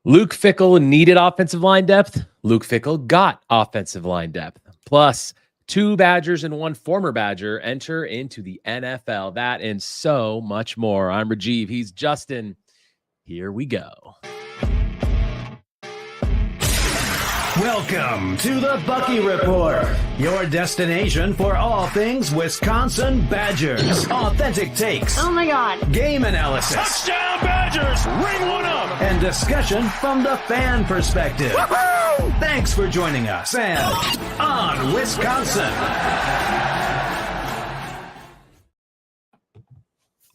Luke Fickell needed offensive line depth. Luke Fickell got offensive line depth. Plus, 2 Badgers and 1 former Badger enter into the NFL. That and so much more. I'm Rajiv. He's Justin. Here we go. Welcome to the Bucky Report, your destination for all things Wisconsin Badgers. Authentic takes. Oh my God. Game analysis. Touchdown Badgers! Ring one up! And discussion from the fan perspective. Woo-hoo! Thanks for joining us and on Wisconsin.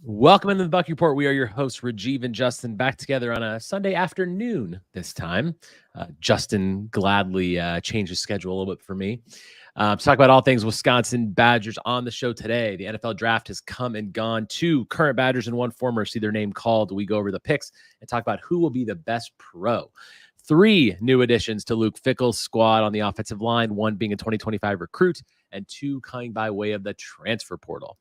Welcome into the Bucky Report. We are your hosts, Rajiv and Justin, back together on a Sunday afternoon this time. Justin gladly changed his schedule a little bit for me. To talk about all things Wisconsin Badgers on the show today. The NFL draft has come and gone. 2 current Badgers and 1 former see their name called. We go over the picks and talk about who will be the best pro. 3 new additions to Luke Fickell's squad on the offensive line, 1 being a 2025 recruit and 2 coming by way of the transfer portal.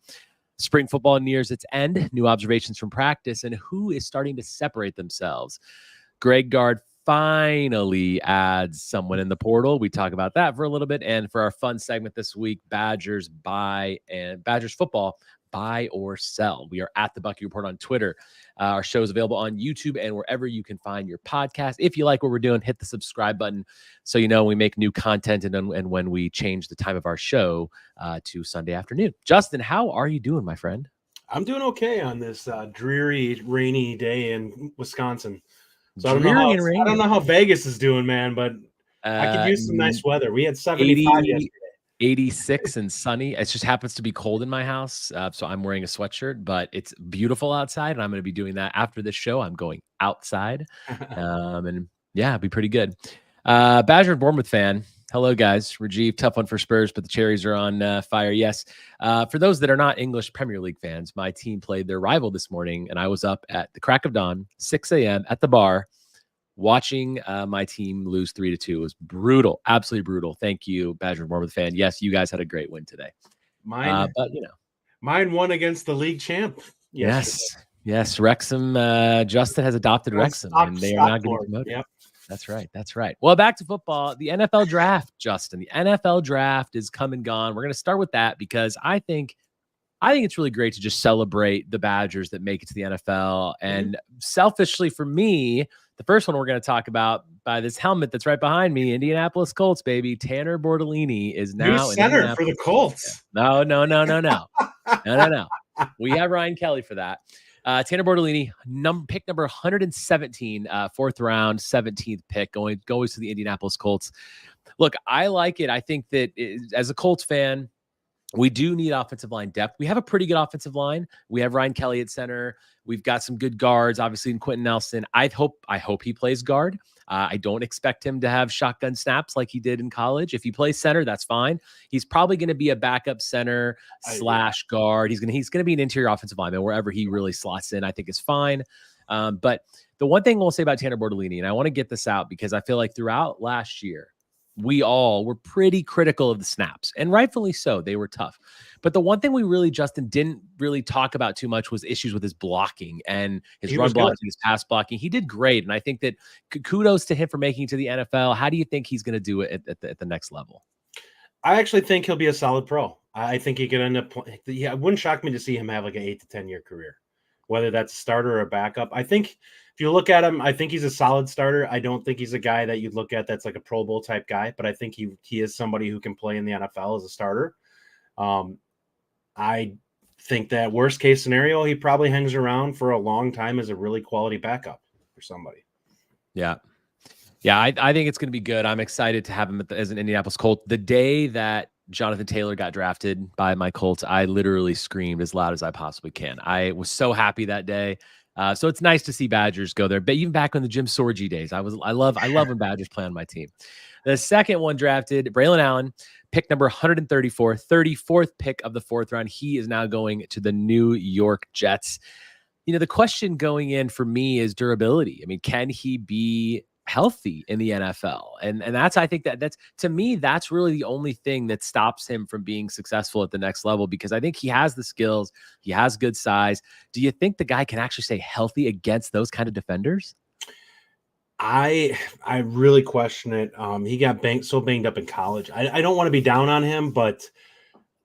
Spring football nears its end, new observations from practice, and who is starting to separate themselves. Gard finally adds someone in the portal. We talk about that for a little bit. And for our fun segment this week, Badgers buy and Badgers football, buy or sell. We are at the Bucky Report on Twitter. Our show is available on YouTube and wherever you can find your podcast. If you like what we're doing, hit the subscribe button so you know when we make new content and when we change the time of our show to Sunday afternoon. Justin, how are you doing, my friend? I'm doing okay on this dreary, rainy day in Wisconsin. So I don't know how Vegas is doing, man, but I could use some nice weather. We had 75 yesterday. 86 and sunny. It just happens to be cold in my house, so I'm wearing a sweatshirt, but it's beautiful outside, and I'm going to be doing that after this show. I'm going outside, and yeah, it'll be pretty good. Badger and Bournemouth fan. Hello, guys. Rajiv, tough one for Spurs, but the cherries are on fire. Yes. For those that are not English Premier League fans, my team played their rival this morning, and I was up at the crack of dawn, 6 a.m. at the bar, watching my team lose 3-2. It was brutal, absolutely brutal. Thank you, Badger and Bournemouth fan. Yes, you guys had a great win today. Mine won against the league champ. Yes. Wrexham. Justin has adopted Wrexham, and they are not getting promoted. Yep. That's right. Well, back to football. The NFL draft, Justin. The NFL draft is come and gone. We're going to start with that because I think it's really great to just celebrate the Badgers that make it to the NFL. And selfishly for me, the first one we're going to talk about by this helmet that's right behind me, Indianapolis Colts, baby. Tanor Bortolini is now new center for the Colts. No. We have Ryan Kelly for that. Tanor Bortolini, pick number 117, 4th round, 17th pick, going to the Indianapolis Colts. Look, I like it. I think that as a Colts fan, we do need offensive line depth. We have a pretty good offensive line. We have Ryan Kelly at center. We've got some good guards, obviously, in Quentin Nelson. I hope he plays guard. I don't expect him to have shotgun snaps like he did in college. If he plays center, that's fine. He's probably going to be a backup center / guard. He's going to be an interior offensive lineman wherever he really slots in. I think is fine. But the one thing we'll say about Tanor Bortolini, and I want to get this out because I feel like throughout last year, we all were pretty critical of the snaps, and rightfully so. They were tough. But the one thing we really, Justin, didn't really talk about too much was issues with his blocking and his run blocking, his pass blocking. He did great, and I think that kudos to him for making it to the NFL. How do you think he's going to do it at the next level? I actually think he'll be a solid pro. I think he could end up – it wouldn't shock me to see him have like an 8 to 10 year career, whether that's a starter or a backup. I think – if you look at him, I think he's a solid starter. I don't think he's a guy that you'd look at that's like a Pro Bowl type guy, but I think he is somebody who can play in the NFL as a starter. I think that worst case scenario, he probably hangs around for a long time as a really quality backup for somebody. Yeah. I think it's going to be good. I'm excited to have him as an Indianapolis Colt. The day that Jonathan Taylor got drafted by my Colts, I literally screamed as loud as I possibly can. I was so happy that day. So it's nice to see Badgers go there. But even back in the Jim Sorgi days, I love when Badgers play on my team. The second one drafted, Braelon Allen, pick number 134, 34th pick of the 4th round. He is now going to the New York Jets. The question going in for me is durability. I mean, can he be healthy in the NFL. And that's, I think that's, to me, that's really the only thing that stops him from being successful at the next level, because I think he has the skills, he has good size. Do you think the guy can actually stay healthy against those kind of defenders? I really question it. He got so banged up in college. I don't want to be down on him, but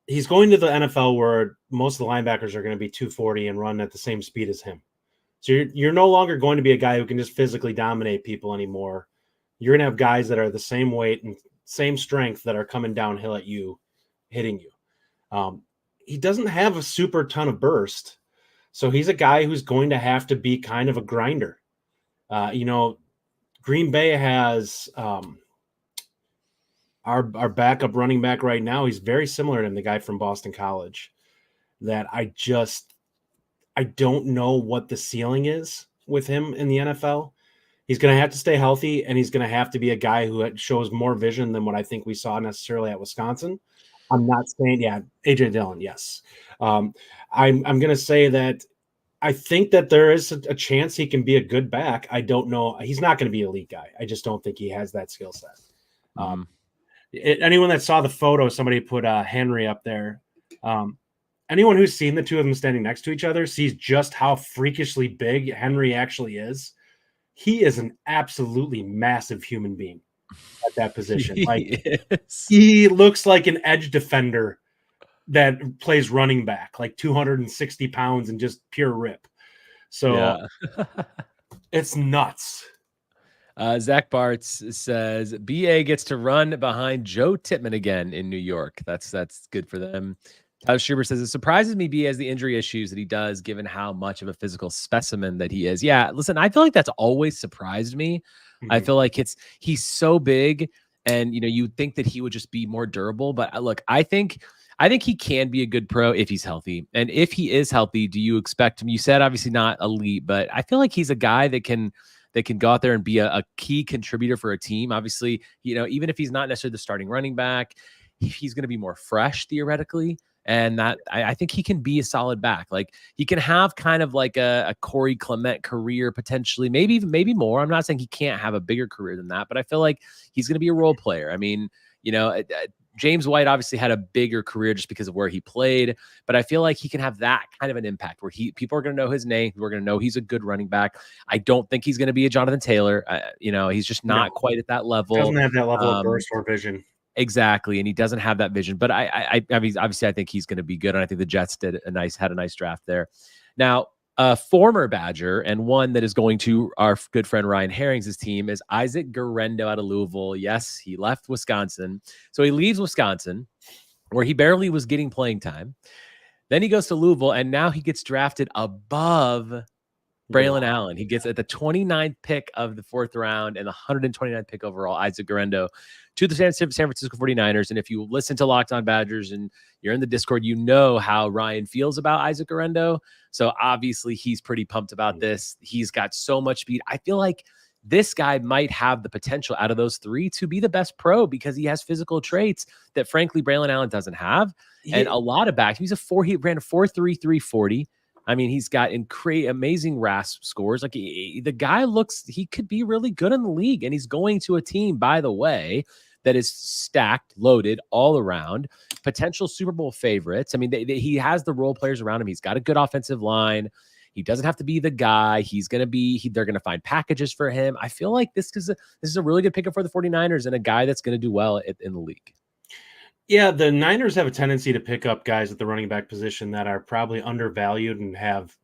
he's going to the NFL where most of the linebackers are going to be 240 and run at the same speed as him. So you're no longer going to be a guy who can just physically dominate people anymore. You're going to have guys that are the same weight and same strength that are coming downhill at you, hitting you. He doesn't have a super ton of burst. So he's a guy who's going to have to be kind of a grinder. Green Bay has our backup running back right now. He's very similar to the guy from Boston College that I don't know what the ceiling is with him in the NFL. He's going to have to stay healthy, and he's going to have to be a guy who shows more vision than what I think we saw necessarily at Wisconsin. I'm not saying, AJ Dillon, yes. I'm going to say that I think that there is a chance he can be a good back. I don't know. He's not going to be an elite guy. I just don't think he has that skill set. Anyone that saw the photo, somebody put Henry up there. Anyone who's seen the two of them standing next to each other sees just how freakishly big Henry actually is. He is an absolutely massive human being at that position. He looks like an edge defender that plays running back, like 260 pounds and just pure rip. So it's nuts. Zach Bartz says BA gets to run behind Joe Tippmann again in New York. That's good for them. Tyler Schubert says, it surprises me BA has the injury issues that he does, given how much of a physical specimen that he is. Yeah, listen, I feel like that's always surprised me. Mm-hmm. I feel like he's so big, and you'd think that he would just be more durable. But look, I think he can be a good pro if he's healthy. And if he is healthy, do you expect him? You said obviously not elite, but I feel like he's a guy that can go out there and be a key contributor for a team. Obviously, even if he's not necessarily the starting running back, he's going to be more fresh theoretically. And that I think he can be a solid back. Like, he can have kind of like a Corey Clement career potentially, maybe more. I'm not saying he can't have a bigger career than that, but I feel like he's going to be a role player. I mean, James White obviously had a bigger career just because of where he played, but I feel like he can have that kind of an impact where people are going to know his name. We're going to know he's a good running back. I don't think he's going to be a Jonathan Taylor. He's just not quite at that level. Doesn't have that level of burst or vision. Exactly, and he doesn't have that vision. But I mean, obviously, I think he's going to be good, and I think the Jets had a nice draft there. Now, a former Badger and one that is going to our good friend Ryan Herring's team is Isaac Guerendo out of Louisville. Yes, he left Wisconsin, so he leaves Wisconsin, where he barely was getting playing time. Then he goes to Louisville, and now he gets drafted above Braelon Allen. He gets at the 29th pick of the 4th round and the 129th pick overall, Isaac Guerendo, to the San Francisco 49ers. And if you listen to Locked On Badgers and you're in the Discord, you know how Ryan feels about Isaac Guerendo. So obviously he's pretty pumped about this. He's got so much speed. I feel like this guy might have the potential out of those three to be the best pro because he has physical traits that, frankly, Braelon Allen doesn't have. And a lot of backs. He ran a 4.33 40. I mean, he's got amazing RASP scores. Like, the guy he could be really good in the league, and he's going to a team, by the way, that is stacked, loaded all around, potential Super Bowl favorites. I mean, he has the role players around him. He's got a good offensive line. He doesn't have to be the guy. They're going to find packages for him. I feel like this is a really good pickup for the 49ers and a guy that's going to do well in the league. Yeah, the Niners have a tendency to pick up guys at the running back position that are probably undervalued and have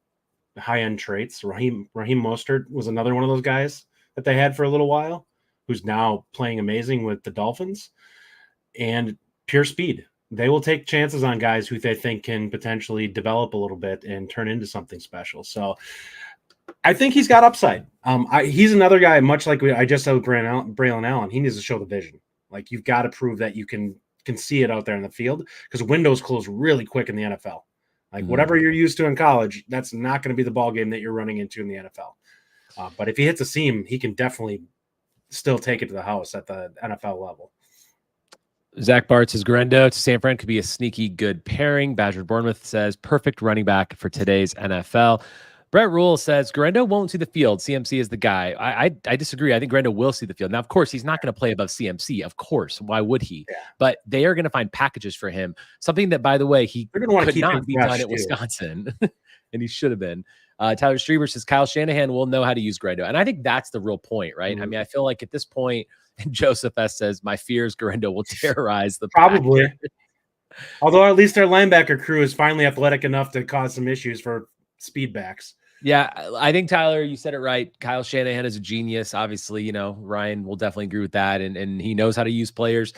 high-end traits. Raheem Mostert was another one of those guys that they had for a little while, who's now playing amazing with the Dolphins. And pure speed. They will take chances on guys who they think can potentially develop a little bit and turn into something special. So I think he's got upside. He's another guy, much like I just said with Braelon Allen. He needs to show the vision. Like, you've got to prove that you can see it out there in the field, because windows close really quick in the NFL. Like, whatever you're used to in college, that's not going to be the ball game that you're running into in the NFL. But if he hits a seam, he can definitely still take it to the house at the NFL level. Zach Bartz says Guerendo to San Fran could be a sneaky good pairing. Badger Bournemouth says perfect running back for today's NFL. Brett Rule says Guerendo won't see the field. CMC is the guy. I disagree. I think Guerendo will see the field. Now, of course, he's not going to play above CMC. Of course. Why would he? Yeah. But they are going to find packages for him. Something that, by the way, he They're going to want to could keep him not be fresh, done at too. Wisconsin. And he should have been. Tyler Streamer says Kyle Shanahan will know how to use Guerendo. And I think that's the real point, right? I mean, I feel like at this point, and Joseph S. says, my fear is Guerendo will terrorize the Probably. Packers. Although at least their linebacker crew is finally athletic enough to cause some issues for speedbacks. Yeah, I think, Tyler, you said it right. Kyle Shanahan is a genius. Obviously, you know, Ryan will definitely agree with that. And he knows how to use players.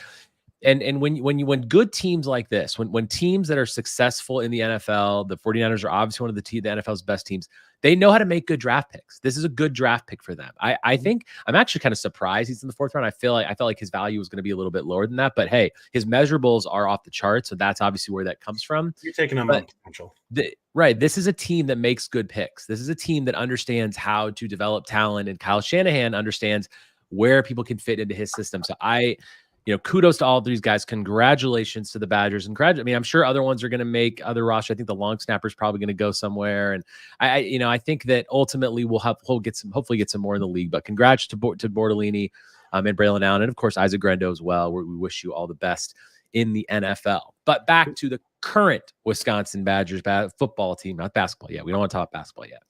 And when good teams like this, when teams that are successful in the NFL, the 49ers are obviously one of the NFL's best teams. They know how to make good draft picks. This is a good draft pick for them. I think I'm actually kind of surprised he's in the 4th round. I felt like his value was going to be a little bit lower than that, but hey, his measurables are off the chart, so that's obviously where that comes from. You're taking him on potential. Right. This is a team that makes good picks. This is a team that understands how to develop talent, and Kyle Shanahan understands where people can fit into his system. So kudos to all of these guys. Congratulations to the Badgers. And I'm sure other ones are going to make other roster. I think the long snapper is probably going to go somewhere. And I think that ultimately we'll hopefully get some more in the league. But congrats to Bortolini and Braelon Allen, and of course Isaac Guerendo as well. We wish you all the best in the NFL. But back to the current Wisconsin Badgers football team, not basketball yet. We don't want to talk basketball yet.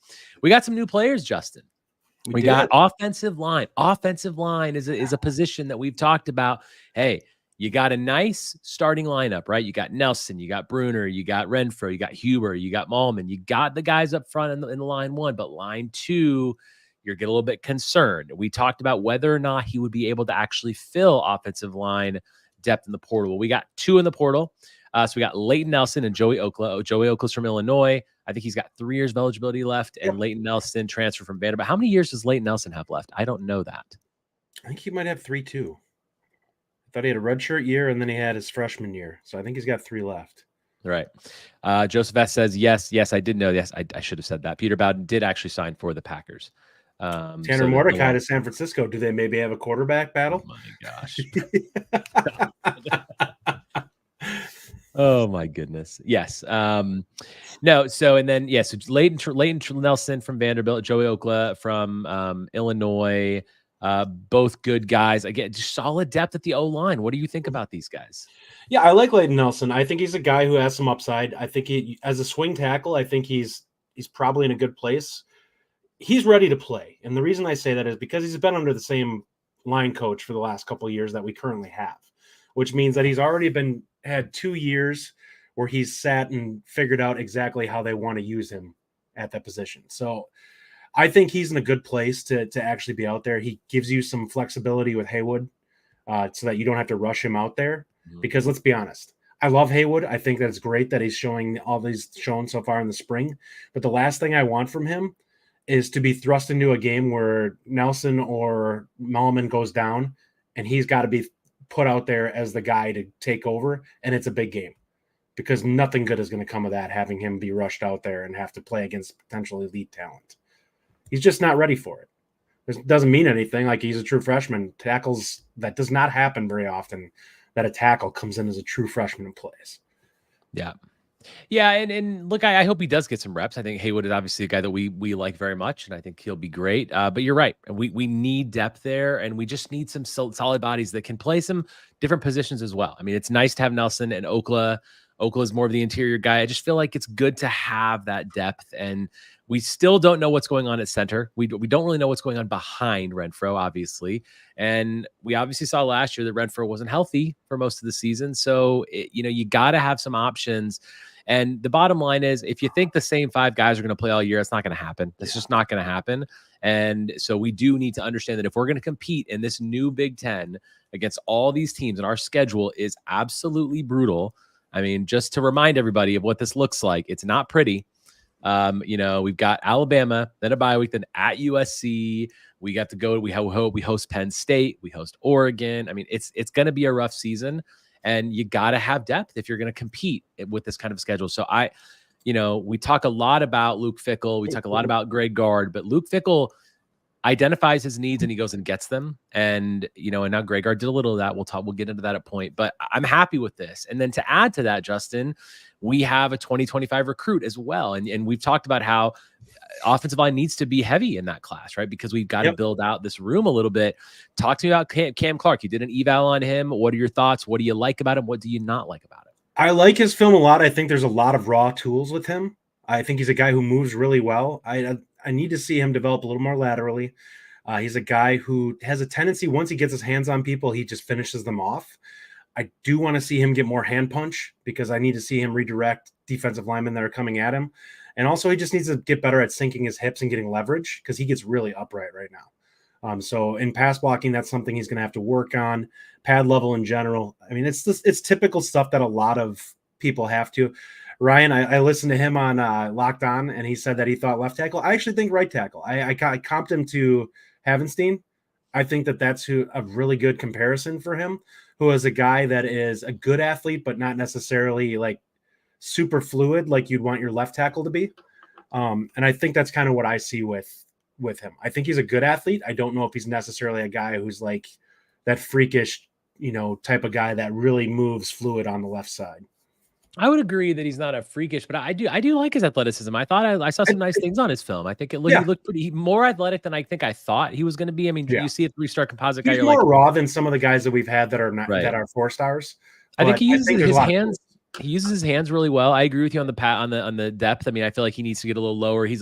We got some new players, Justin. We got offensive line. Offensive line is a position that we've talked about. Hey, you got a nice starting lineup, right? You got Nelson, you got Bruner, you got Renfro, you got Huber, you got Malman. You got the guys up front in the line 1, but line 2, you're getting a little bit concerned. We talked about whether or not he would be able to actually fill offensive line depth in the portal. We got 2 in the portal. So we got Leyton Nelson and Joey Okla. Joey Okla's from Illinois. I think he's got 3 years of eligibility left, and Leyton Nelson transferred from Vanderbilt. How many years does Leyton Nelson have left? I don't know that. I think he might have 3 too. I thought he had a redshirt year, and then he had his freshman year. So I think he's got 3 left. Right. Joseph S. says, yes, I did know. Yes, I should have said that. Peter Bowden did actually sign for the Packers. Tanner Mordecai to San Francisco. Do they maybe have a quarterback battle? Oh, my gosh. Oh my goodness. Yes. No. So, and then, so Leyton Nelson from Vanderbilt, Joey Okla from Illinois, both good guys. Again, just solid depth at the O-line. What do you think about these guys? Yeah, I like Leyton Nelson. I think he's a guy who has some upside. I think as a swing tackle, I think he's probably in a good place. He's ready to play. And the reason I say that is because he's been under the same line coach for the last couple of years that we currently have, which means that he's already had 2 years where he's sat and figured out exactly how they want to use him at that position. So I think he's in a good place to actually be out there. He gives you some flexibility with Haywood so that you don't have to rush him out there. Because let's be honest, I love Haywood. I think that it's great that he's showing all these shown so far in the spring. But the last thing I want from him is to be thrust into a game where Nelson or Malman goes down and he's got to be put out there as the guy to take over, and it's a big game, because nothing good is going to come of that, having him be rushed out there and have to play against potential elite talent. He's just not ready for it. It doesn't mean anything. Like, he's a true freshman. Tackles, that does not happen very often, that a tackle comes in as a true freshman and plays. Yeah. Yeah, and look, I hope he does get some reps. I think Haywood is obviously a guy that we like very much, and I think he'll be great. But you're right. We need depth there, and we just need some solid bodies that can play some different positions as well. I mean, it's nice to have Nelson and Okla. Okla is more of the interior guy. I just feel like it's good to have that depth, and we still don't know what's going on at center. We don't really know what's going on behind Renfro, obviously. And we obviously saw last year that Renfro wasn't healthy for most of the season. So, you got to have some options. And the bottom line is, if you think the same 5 guys are going to play all year, it's not going to happen. It's just not going to happen. And so we do need to understand that if we're going to compete in this new Big Ten against all these teams, and our schedule is absolutely brutal. I mean, just to remind everybody of what this looks like, it's not pretty. We've got Alabama, then a bye week, then at USC. We got to go. We host Penn State. We host Oregon. I mean, it's going to be a rough season. And you got to have depth if you're going to compete with this kind of schedule. So we talk a lot about Luke Fickell. We talk a lot about Greg Gard, but Luke Fickell identifies his needs and he goes and gets them. And, and now Greg Gard did a little of that. We'll get into that at point, but I'm happy with this. And then to add to that, Justin, we have a 2025 recruit as well. And we've talked about how offensive line needs to be heavy in that class, right? Because we've got to build out this room a little bit. Talk to me about Cam Clark. You did an eval on him. What are your thoughts? What do you like about him? What do you not like about him? I like his film a lot. I think there's a lot of raw tools with him. I think he's a guy who moves really well. I need to see him develop a little more laterally. He's a guy who has a tendency, once he gets his hands on people, he just finishes them off. I do want to see him get more hand punch because I need to see him redirect defensive linemen that are coming at him. And also he just needs to get better at sinking his hips and getting leverage because he gets really upright right now. So in pass blocking, that's something he's going to have to work on. Pad level in general. I mean, it's typical stuff that a lot of people have to. Ryan, I listened to him on Locked On, and he said that he thought left tackle. I actually think right tackle. I comped him to Havenstein. I think that's a really good comparison for him, who is a guy that is a good athlete, but not necessarily like super fluid like you'd want your left tackle to be. And I think that's kind of what I see with him. I think he's a good athlete. I don't know if he's necessarily a guy who's like that freakish, type of guy that really moves fluid on the left side. I would agree that he's not a freakish, but I do like his athleticism. I thought I saw some nice things on his film. I think he looked pretty more athletic than I think I thought he was going to be. I mean, you see a 3-star composite guy? He's more raw than some of the guys that we've had that are not that are 4 stars. I think he uses his hands. He uses his hands really well. I agree with you on the depth. I mean, I feel like he needs to get a little lower. He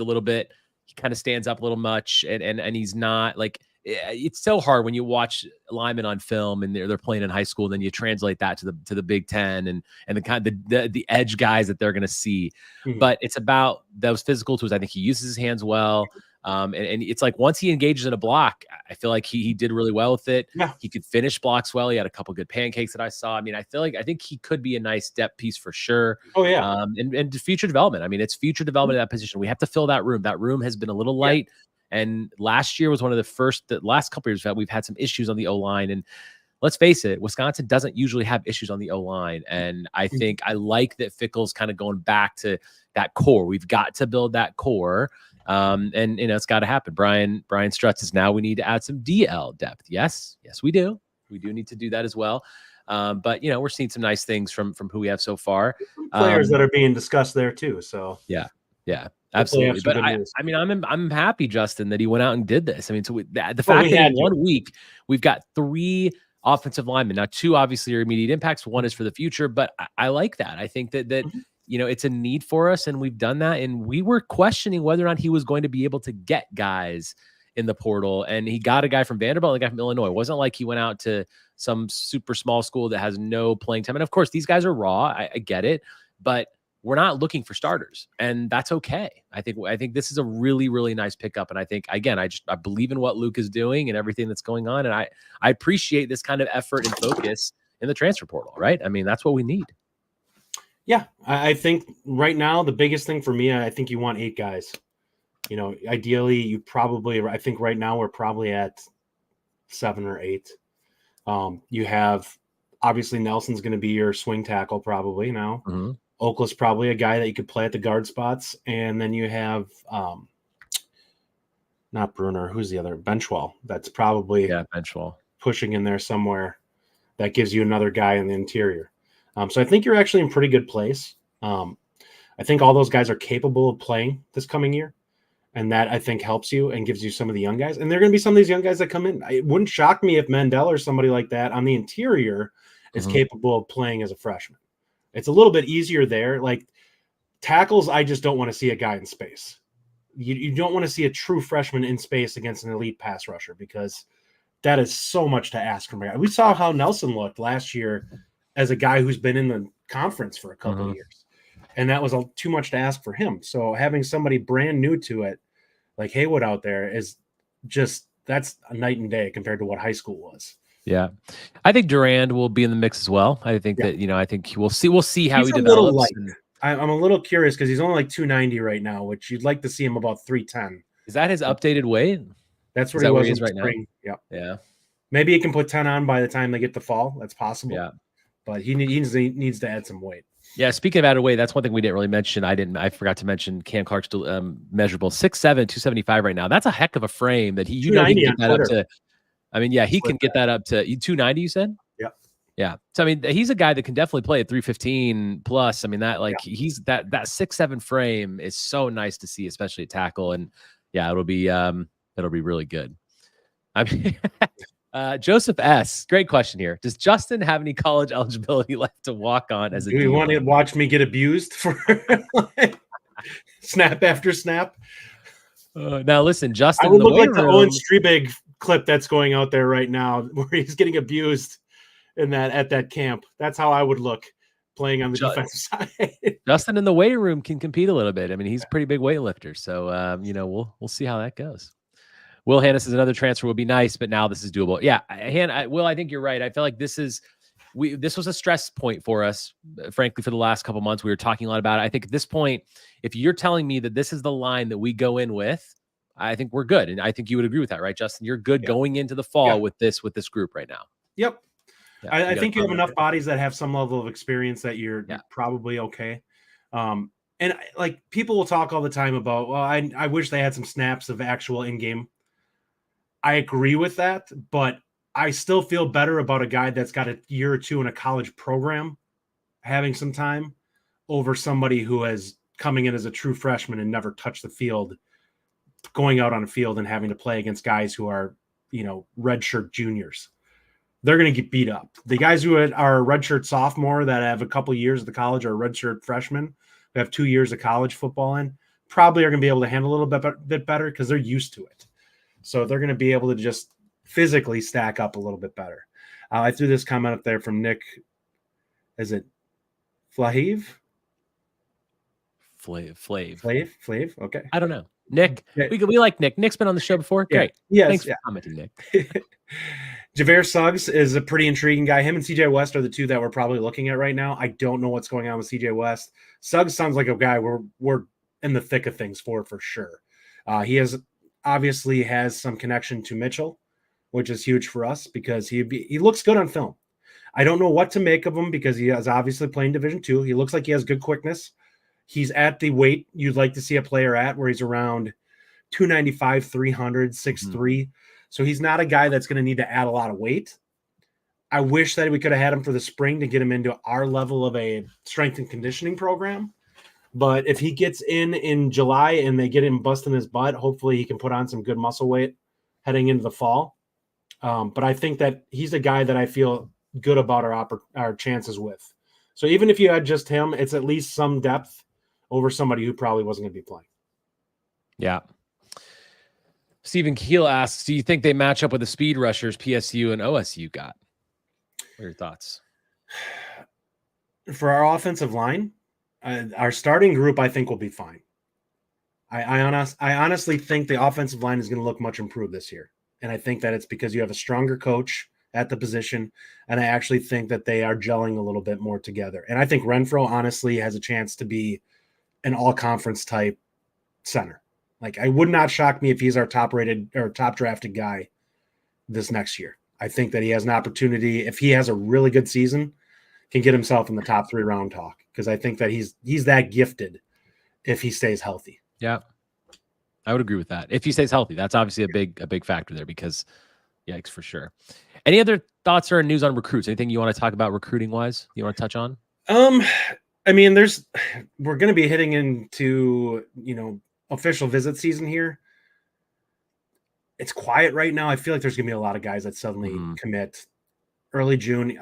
kind of stands up a little much, and he's not like. It's so hard when you watch linemen on film and they're playing in high school, and then you translate that to the Big Ten and the kind of the edge guys that they're going to see. Mm-hmm. But it's about those physical tools. I think he uses his hands well. And it's like once he engages in a block, I feel like he did really well with it. Yeah. He could finish blocks well. He had a couple good pancakes that I saw. I mean, I think he could be a nice depth piece for sure. Oh yeah. And future development. I mean, it's future development at that position. We have to fill that room. That room has been a little light. Yeah. And last year was one of the last couple of years that we've had some issues on the O-line. And let's face it, Wisconsin doesn't usually have issues on the O-line. And I think I like that Fickell's kind of going back to that core. We've got to build that core. And it's got to happen. Brian Strutz is now we need to add some DL depth. Yes, we do. We do need to do that as well. But we're seeing some nice things from who we have so far. Players that are being discussed there too. So yeah. Absolutely. But I'm happy, Justin, that he went out and did this. I mean, so the fact that in 1 week we've got 3 offensive linemen. Now, 2 obviously are immediate impacts. 1 is for the future, but I like that. I think that it's a need for us, and we've done that. And we were questioning whether or not he was going to be able to get guys in the portal, and he got a guy from Vanderbilt and a guy from Illinois. It wasn't like he went out to some super small school that has no playing time. And of course, these guys are raw. I get it, but we're not looking for starters, and that's okay. I think this is a really, really nice pickup. And I think, again, I believe in what Luke is doing and everything that's going on. And I appreciate this kind of effort and focus in the transfer portal, right? I mean, that's what we need. Yeah. I think right now, the biggest thing for me, I think you want 8 guys. Ideally I think right now we're probably at 7 or 8. You have, obviously Nelson's going to be your swing tackle probably now. Mm-hmm. Okla's probably a guy that you could play at the guard spots. And then you have not Bruner, who's the other? Benchwell. That's probably Benchwell pushing in there somewhere. That gives you another guy in the interior. So I think you're actually in pretty good place. I think all those guys are capable of playing this coming year. And that I think helps you and gives you some of the young guys. And there are going to be some of these young guys that come in. It wouldn't shock me if Mendel or somebody like that on the interior is capable of playing as a freshman. It's a little bit easier there. Like tackles, I just don't want to see a guy in space. You don't want to see a true freshman in space against an elite pass rusher because that is so much to ask from a guy. We saw how Nelson looked last year as a guy who's been in the conference for a couple of years. And that was too much to ask for him. So having somebody brand new to it, like Haywood out there, is just that's a night and day compared to what high school was. Yeah, I think Durand will be in the mix as well. I think that I think we'll see how he develops. I'm a little curious because he's only like 290 right now, which you'd like to see him about 310. Is that his updated weight? That's where he was in right spring. Now? Yeah. Maybe he can put 10 on by the time they get to fall. That's possible. Yeah, but he needs to add some weight. Yeah, speaking of added weight, that's one thing we didn't really mention. I forgot to mention Cam Clark's measurable 6'7", 275 right now. That's a heck of a frame that he can get that up to. I mean, he can get that up to 290. You said? Yeah. Yeah. So, I mean, he's a guy that can definitely play at 315 plus. I mean, that he's that 6'7" frame is so nice to see, especially at tackle. And yeah, it'll be really good. I mean, Joseph S. Great question here. Does Justin have any college eligibility left to walk on as a Do you want to watch me get abused for snap after snap? Now listen, Justin, I would look like the Owen Strebig clip that's going out there right now, where he's getting abused at that camp. That's how I would look playing on the defensive side. Justin in the weight room can compete a little bit. I mean, he's a pretty big weightlifter, so we'll see how that goes. Will Hanna says another transfer would be nice, but now this is doable. Yeah, Will, I think you're right. I feel like this was a stress point for us, frankly, for the last couple months. We were talking a lot about it. I think at this point, if you're telling me that this is the line that we go in with, I think we're good. And I think you would agree with that, right, Justin? You're good going into the fall with this group right now. Yep. Yeah, I think you have enough bodies that have some level of experience that you're probably okay. And like people will talk all the time about, well, I wish they had some snaps of actual in-game. I agree with that, but I still feel better about a guy that's got a year or two in a college program having some time over somebody who is coming in as a true freshman and never touched the field, going out on a field and having to play against guys who are, redshirt juniors. They're going to get beat up. The guys who are redshirt sophomore that have a couple years at the college or redshirt freshmen who have 2 years of college football in probably are going to be able to handle a little bit better because they're used to it. So they're going to be able to just physically stack up a little bit better. I threw this comment up there from Nick. Is it Flav? Flav. Okay. I don't know. Nick. We like Nick. Nick's been on the show before. Great. Yes. Thanks for commenting, Nick. Javier Suggs is a pretty intriguing guy. Him and CJ West are the two that we're probably looking at right now. I don't know what's going on with CJ West. Suggs sounds like a guy we're in the thick of things for sure. He obviously has some connection to Mitchell, which is huge for us because he looks good on film. I don't know what to make of him because he is obviously playing Division II. He looks like he has good quickness. He's at the weight you'd like to see a player at, where he's around 295, 300, 6'3". Mm-hmm. So he's not a guy that's going to need to add a lot of weight. I wish that we could have had him for the spring to get him into our level of a strength and conditioning program. But if he gets in July and they get him busting his butt, hopefully he can put on some good muscle weight heading into the fall. But I think that he's a guy that I feel good about our chances with. So even if you had just him, it's at least some depth over somebody who probably wasn't going to be playing. Yeah. Stephen Keel asks, do you think they match up with the speed rushers PSU and OSU got? What are your thoughts? For our offensive line, our starting group, I think, will be fine. I honestly think the offensive line is going to look much improved this year. And I think that it's because you have a stronger coach at the position. And I actually think that they are gelling a little bit more together. And I think Renfro honestly has a chance to be an all-conference type center. Like, I would not shock me if he's our top-rated or top-drafted guy this next year. I think that he has an opportunity, if he has a really good season, can get himself in the top 3 round talk, because I think that he's that gifted if he stays healthy. Yeah, I would agree with that. If he stays healthy, that's obviously a big factor there, because yikes, for sure. Any other thoughts or news on recruits? Anything you want to talk about recruiting wise you want to touch on? I mean, we're going to be hitting into, official visit season here. It's quiet right now. I feel like there's going to be a lot of guys that suddenly commit early June.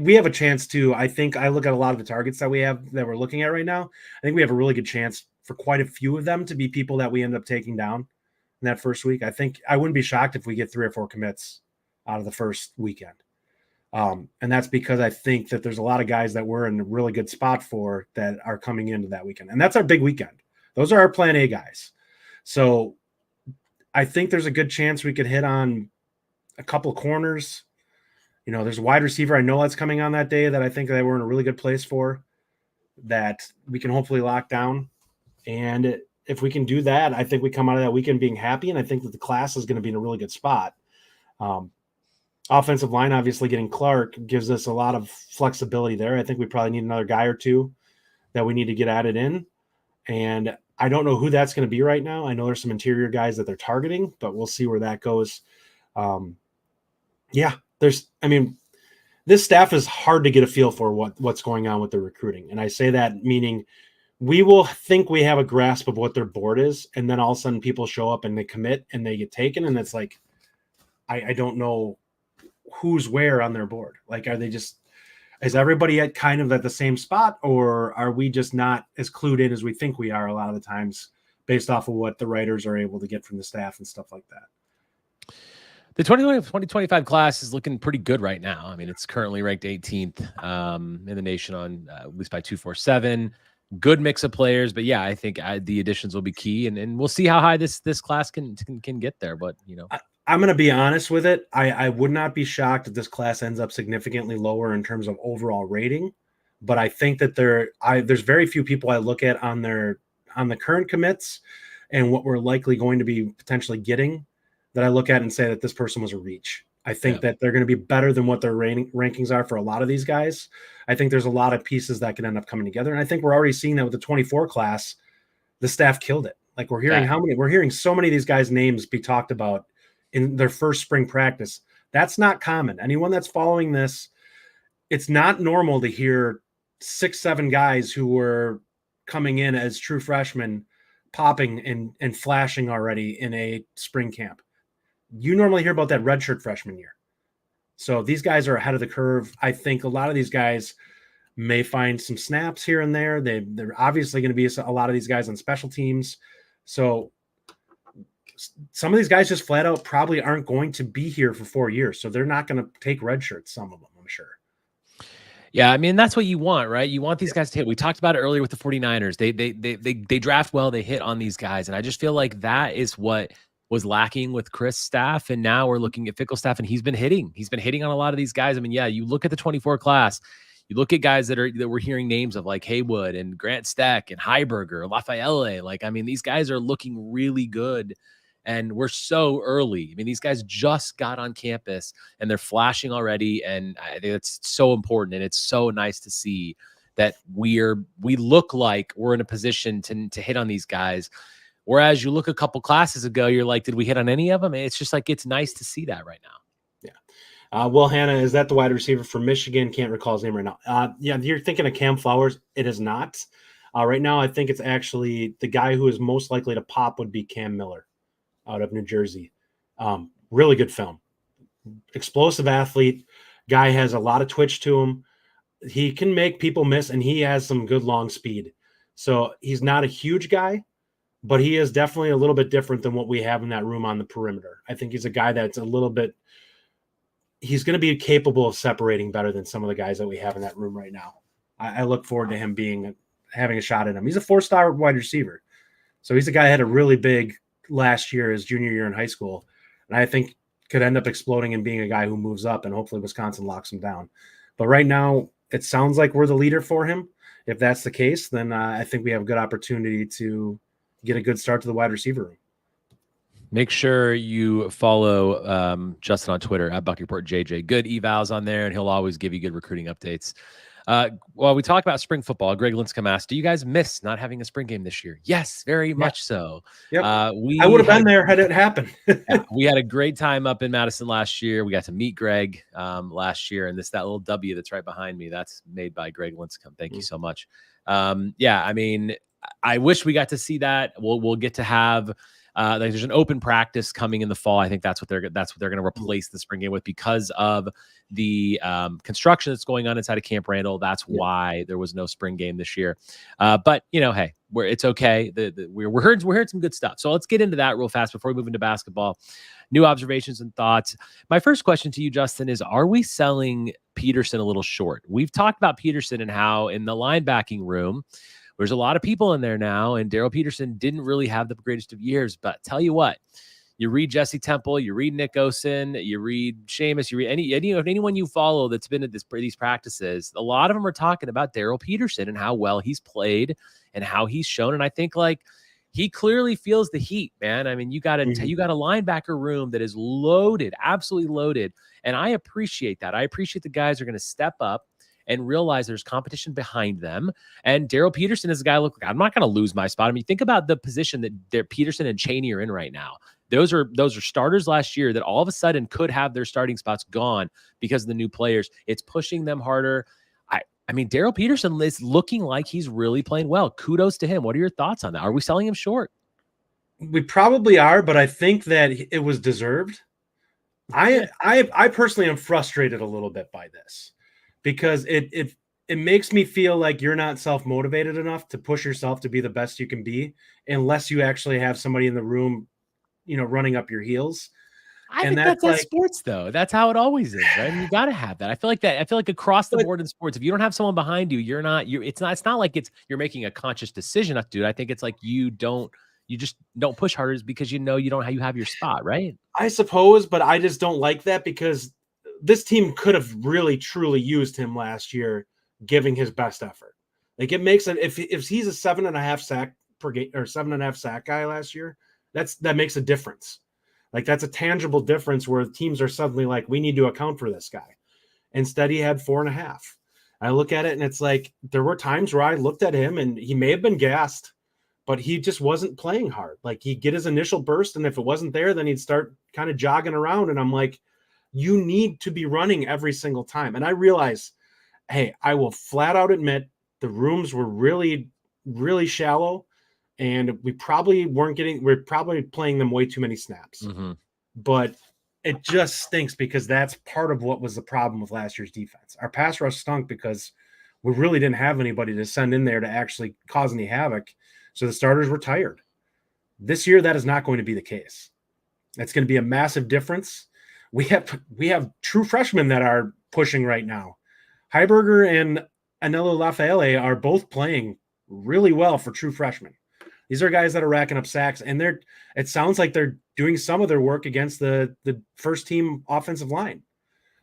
We have a chance to, I think I look at a lot of the targets that we're looking at right now. I think we have a really good chance for quite a few of them to be people that we end up taking down in that first week. I think I wouldn't be shocked if we get 3 or 4 commits out of the first weekend. And that's because I think that there's a lot of guys that we're in a really good spot for that are coming into that weekend. And that's our big weekend. Those are our plan A guys. So I think there's a good chance we could hit on a couple corners. There's a wide receiver I know that's coming on that day that I think that we're in a really good place for, that we can hopefully lock down. And if we can do that, I think we come out of that weekend being happy, and I think that the class is going to be in a really good spot. Offensive line, obviously getting Clark gives us a lot of flexibility there. I think we probably need another guy or two that we need to get added in. And I don't know who that's going to be right now. I know there's some interior guys that they're targeting, but we'll see where that goes. This this staff is hard to get a feel for what's going on with the recruiting. And I say that meaning we will think we have a grasp of what their board is, and then all of a sudden people show up and they commit and they get taken, and it's like, I don't know who's where on their board. Like, is everybody at kind of at the same spot, or are we just not as clued in as we think we are a lot of the times based off of what the writers are able to get from the staff and stuff like that? The 2025 class is looking pretty good right now. I mean, it's currently ranked 18th in the nation on at least by 247. Good mix of players, but yeah, I think the additions will be key, and we'll see how high this class can get there. But I'm going to be honest with it. I would not be shocked if this class ends up significantly lower in terms of overall rating. But I think that there's very few people I look at on the current commits and what we're likely going to be potentially getting that I look at and say that this person was a reach. I think that they're going to be better than what their rankings are for a lot of these guys. I think there's a lot of pieces that can end up coming together. And I think we're already seeing that with the 24 class, the staff killed it. Like we're hearing so many of these guys' names be talked about in their first spring practice. That's not common. Anyone that's following this, it's not normal to hear 6-7 guys who were coming in as true freshmen popping and flashing already in a spring camp. You normally hear about that redshirt freshman year. So these guys are ahead of the curve. I think a lot of these guys may find some snaps here and there. They're obviously going to be a lot of these guys on special teams. So some of these guys just flat out probably aren't going to be here for 4 years. So they're not going to take red shirts, some of them, I'm sure. Yeah, I mean, that's what you want, right? You want these guys to hit. We talked about it earlier with the 49ers. They draft well, they hit on these guys. And I just feel like that is what was lacking with Chris' staff. And now we're looking at Fickell staff, and he's been hitting. He's been hitting on a lot of these guys. I mean, yeah, you look at the 24 class, you look at guys that we're hearing names of like Haywood and Grant Steck and Heiberger, Lafayette. Like, I mean, these guys are looking really good. And we're so early. I mean, these guys just got on campus and they're flashing already. And I think it's so important. And it's so nice to see that we look like we're in a position to hit on these guys. Whereas you look a couple classes ago, you're like, did we hit on any of them? It's just like, it's nice to see that right now. Yeah. Will Hanna, is that the wide receiver from Michigan? Can't recall his name right now. Yeah, you're thinking of Cam Flowers. It is not. Right now, I think it's actually the guy who is most likely to pop would be Cam Miller out of New Jersey. Really good film. Explosive athlete. Guy has a lot of twitch to him. He can make people miss, and he has some good long speed. So he's not a huge guy, but he is definitely a little bit different than what we have in that room on the perimeter. I think he's a guy that's he's going to be capable of separating better than some of the guys that we have in that room right now. I look forward to him having a shot at him. He's a 4-star wide receiver. So he's a guy that had a really big last year, his junior year in high school. And I think could end up exploding and being a guy who moves up, and hopefully Wisconsin locks him down. But right now it sounds like we're the leader for him. If that's the case, then I think we have a good opportunity to get a good start to the wide receiver room. Make sure you follow Justin on Twitter at BuckReportJJ. Good evals on there, and he'll always give you good recruiting updates. While we talk about spring football, Greg Linscomb asked, do you guys miss not having a spring game this year? Yes, very much so. Yep. I would have been there had it happened. Yeah, we had a great time up in Madison last year. We got to meet Greg last year, and that little W that's right behind me, that's made by Greg Linscomb. Thank you so much. Yeah, I mean, I wish we got to see that. We'll get to have there's an open practice coming in the fall. I think that's what they're going to replace the spring game with because of the construction that's going on inside of Camp Randall. That's why there was no spring game this year. But hey, it's okay. We're hearing some good stuff. So let's get into that real fast before we move into basketball. New observations and thoughts. My first question to you, Justin, is: are we selling Peterson a little short? We've talked about Peterson and how in the linebacking room, there's a lot of people in there now, and Daryl Peterson didn't really have the greatest of years. But tell you what, you read Jesse Temple, you read Nick Osen, you read Seamus, you read anyone you follow that's been at these practices. A lot of them are talking about Daryl Peterson and how well he's played and how he's shown. And I think he clearly feels the heat, man. I mean, you got a linebacker room that is loaded, absolutely loaded, and I appreciate that. I appreciate the guys are going to step up and realize there's competition behind them. And Daryl Peterson is a guy, look, I'm not going to lose my spot. I mean, think about the position that Peterson and Chaney are in right now. Those are starters last year that all of a sudden could have their starting spots gone because of the new players. It's pushing them harder. I mean, Daryl Peterson is looking like he's really playing well. Kudos to him. What are your thoughts on that? Are we selling him short? We probably are, but I think that it was deserved. I personally am frustrated a little bit by this because it makes me feel like you're not self-motivated enough to push yourself to be the best you can be unless you actually have somebody in the room, running up your heels. I think that's like sports, though. That's how it always is, right? And you got to have that. I feel like across the board in sports, if you don't have someone behind you, it's not like you're making a conscious decision not to do it. I think it's like you just don't push harder because you have your spot, right? I suppose, but I just don't like that because this team could have really truly used him last year, giving his best effort. Like it makes it if he's a 7.5 sack per game or 7.5 sack guy last year, that makes a difference. Like that's a tangible difference where teams are suddenly like, we need to account for this guy. Instead, he had 4.5. I look at it and it's like there were times where I looked at him and he may have been gassed, but he just wasn't playing hard. Like he'd get his initial burst, and if it wasn't there, then he'd start kind of jogging around. And I'm like, you need to be running every single time. And I realize, hey, I will flat out admit the rooms were really, really shallow. And we're probably playing them way too many snaps. Mm-hmm. But it just stinks because that's part of what was the problem with last year's defense. Our pass rush stunk because we really didn't have anybody to send in there to actually cause any havoc. So the starters were tired. This year, that is not going to be the case. That's going to be a massive difference. We have true freshmen that are pushing right now. Heiberger and Anello Lafayette are both playing really well for true freshmen. These are guys that are racking up sacks, and it sounds like they're doing some of their work against the first team offensive line.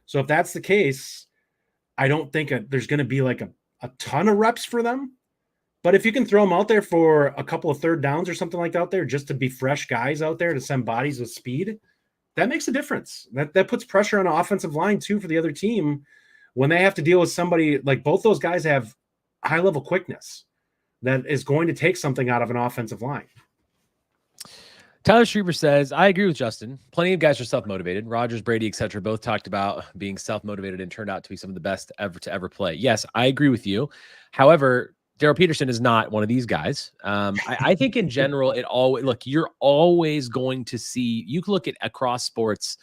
So if that's the case, I don't think there's going to be like a ton of reps for them. But if you can throw them out there for a couple of third downs or something like that out there, just to be fresh guys out there to send bodies with speed, that makes a difference. That puts pressure on an offensive line too for the other team when they have to deal with somebody like both those guys have high level quickness that is going to take something out of an offensive line. Tyler Schreiber says, I agree with Justin. Plenty of guys are self-motivated. Rodgers, Brady, etc. both talked about being self-motivated and turned out to be some of the best ever to ever play. Yes, I agree with you. However, Daryl Peterson is not one of these guys. I think in general, you're always going to see, you can look at across sports,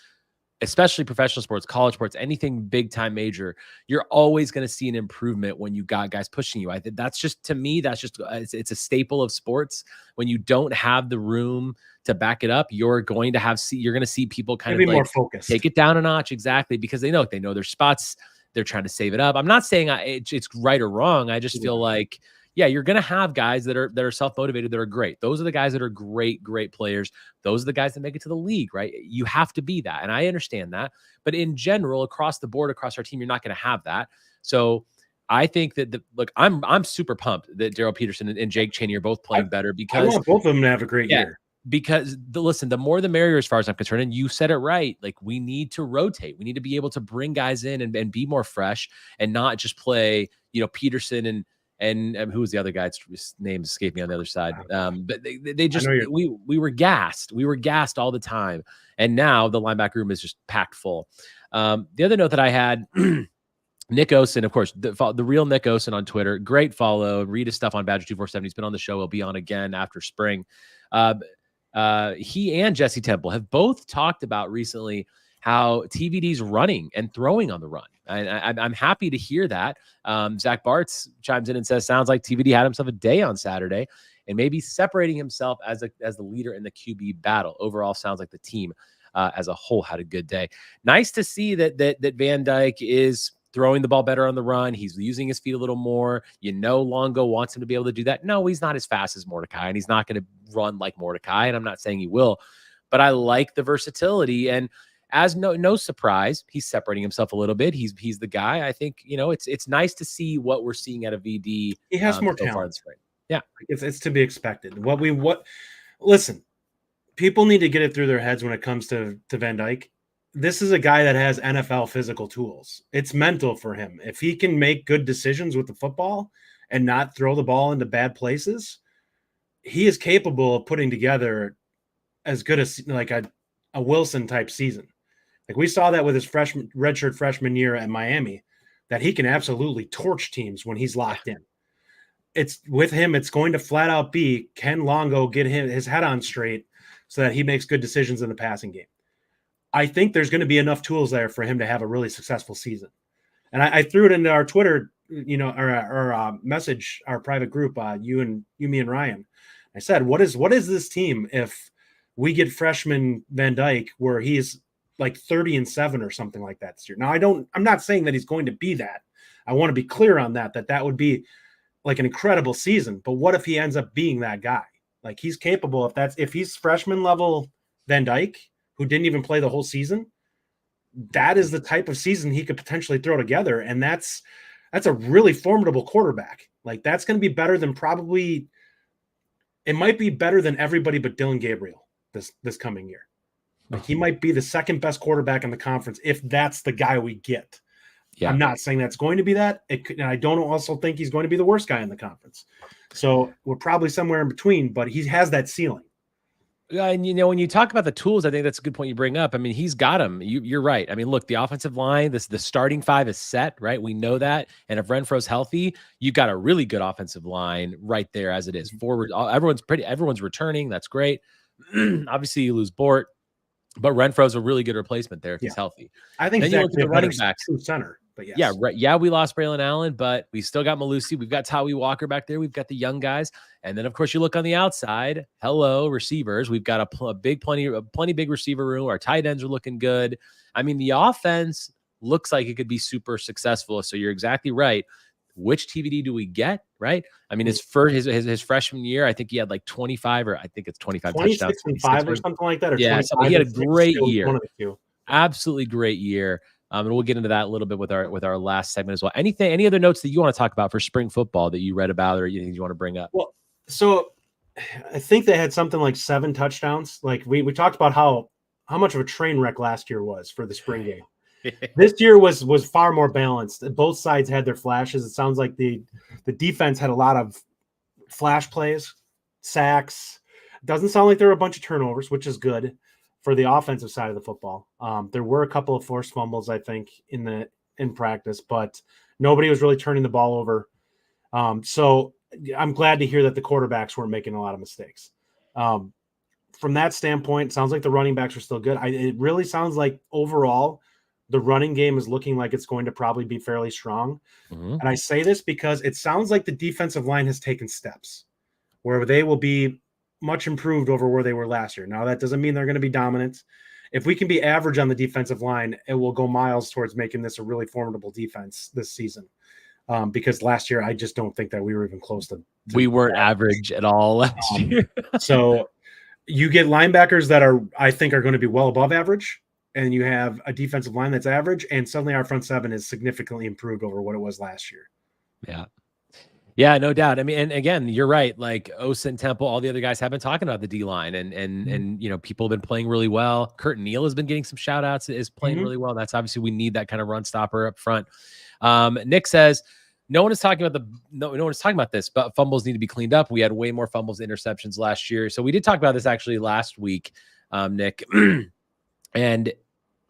especially professional sports, college sports, anything big time major, you're always going to see an improvement when you got guys pushing you. I think that's just, to me, it's a staple of sports. When you don't have the room to back it up, you're going to see people kind of more focused, take it down a notch. Exactly. Because they know their spots. They're trying to save it up. I'm not saying it's right or wrong. I just feel like, you're going to have guys that are self-motivated, that are great. Those are the guys that are great players. Those are the guys that make it to the league, right? You have to be that. And I understand that. But in general, across the board, across our team, you're not going to have that. So I think that I'm super pumped that Daryl Peterson and Jake Chaney are both playing better because I want both of them to have a great year. Because the more the merrier as far as I'm concerned. And you said it right. Like we need to rotate. We need to be able to bring guys in and be more fresh and not just play, Peterson and who was the other guy? His name escaped me on the other side. But they just, we were gassed. We were gassed all the time. And now the linebacker room is just packed full. The other note that I had, Nick Osen, of course, the real Nick Osen on Twitter. Great follow. Read his stuff on Badger 247. He's been on the show. He'll be on again after spring. He and Jesse Temple have both talked about recently how TVD's running and throwing on the run. I'm happy to hear that. Zach Bartz chimes in and says, sounds like TVD had himself a day on Saturday and maybe separating himself as the leader in the QB battle. Overall, sounds like the team as a whole had a good day. Nice to see that Van Dyke is throwing the ball better on the run. He's using his feet a little more. Longo wants him to be able to do that. No, he's not as fast as Mordecai, and he's not going to run like Mordecai, and I'm not saying he will, but I like the versatility. And as no surprise, he's separating himself a little bit. He's the guy. I think, it's nice to see what we're seeing out of VD. He has more talent. Yeah. It's to be expected. Listen, people need to get it through their heads when it comes to Van Dyke. This is a guy that has NFL physical tools. It's mental for him. If he can make good decisions with the football and not throw the ball into bad places, he is capable of putting together as good as like a Wilson type season. Like we saw that with his redshirt freshman year at Miami, that he can absolutely torch teams when he's locked in. It's with him, it's going to flat out be, can Longo get his head on straight so that he makes good decisions in the passing game? I think there's going to be enough tools there for him to have a really successful season. And I threw it into our Twitter, our message, our private group, you, me, and Ryan. I said, what is this team if we get freshman Van Dyke where he's like 30-7 or something like that this year? Now, I'm not saying that he's going to be that. I want to be clear on that would be like an incredible season. But what if he ends up being that guy? Like he's capable if he's freshman level Van Dyke, who didn't even play the whole season, that is the type of season he could potentially throw together. And that's a really formidable quarterback. Like that's going to be better than it might be better than everybody but Dylan Gabriel this coming year. Like he might be the second best quarterback in the conference if that's the guy we get. Yeah. I'm not saying that's going to be that. And I don't also think he's going to be the worst guy in the conference. So we're probably somewhere in between, but he has that ceiling. Yeah, and when you talk about the tools, I think that's a good point you bring up. I mean, he's got them. You're right. I mean, look, the offensive line, the starting five is set, right? We know that. And if Renfro's healthy, you've got a really good offensive line right there as it is. Forward, everyone's returning. That's great. Obviously, you lose Bort, but Renfro's a really good replacement there if he's healthy. I think then you look at the running backs, center. But yes. Yeah, right. Yeah, we lost Braelon Allen, but we still got Malusi. We've got Tawi Walker back there. We've got the young guys. And then, of course, you look on the outside. Hello, receivers. We've got a plenty big receiver room. Our tight ends are looking good. I mean, the offense looks like it could be super successful. So you're exactly right. Which TVD do we get, right? I mean, his freshman year, I think he had like 25 or I think it's 25 touchdowns. 25 or something like that. Or yeah, he had a great year. One of the two. Absolutely great year. And we'll get into that a little bit with our last segment as well. Any other notes that you want to talk about for spring football that you read about or anything you want to bring up? Well, so I think they had something like 7 touchdowns. Like we talked about how much of a train wreck last year was for the spring game. This year was far more balanced. Both sides had their flashes. It sounds like the defense had a lot of flash plays, sacks. Doesn't sound like there were a bunch of turnovers, which is good for the offensive side of the football. There were a couple of forced fumbles, I think, in practice, but nobody was really turning the ball over. So I'm glad to hear that the quarterbacks weren't making a lot of mistakes. From that standpoint, it sounds like the running backs are still good. It really sounds like overall the running game is looking like it's going to probably be fairly strong. Mm-hmm. And I say this because it sounds like the defensive line has taken steps where they will be much improved over where they were last year. Now, that doesn't mean they're going to be dominant. If we can be average on the defensive line, it will go miles towards making this a really formidable defense this season. Because last year, I just don't think that we were even close to we weren't average at all last year. So you get linebackers that I think are going to be well above average, and you have a defensive line that's average, and suddenly our front seven is significantly improved over what it was last year. Yeah. Yeah, no doubt. I mean, and again, you're right. Like Osen, Temple, all the other guys have been talking about the D line, and people have been playing really well. Kurt Neal has been getting some shout outs, is playing really well. That's obviously we need that kind of run stopper up front. Nick says no one is talking about this, but fumbles need to be cleaned up. We had way more fumbles, interceptions last year. So we did talk about this actually last week, Nick. And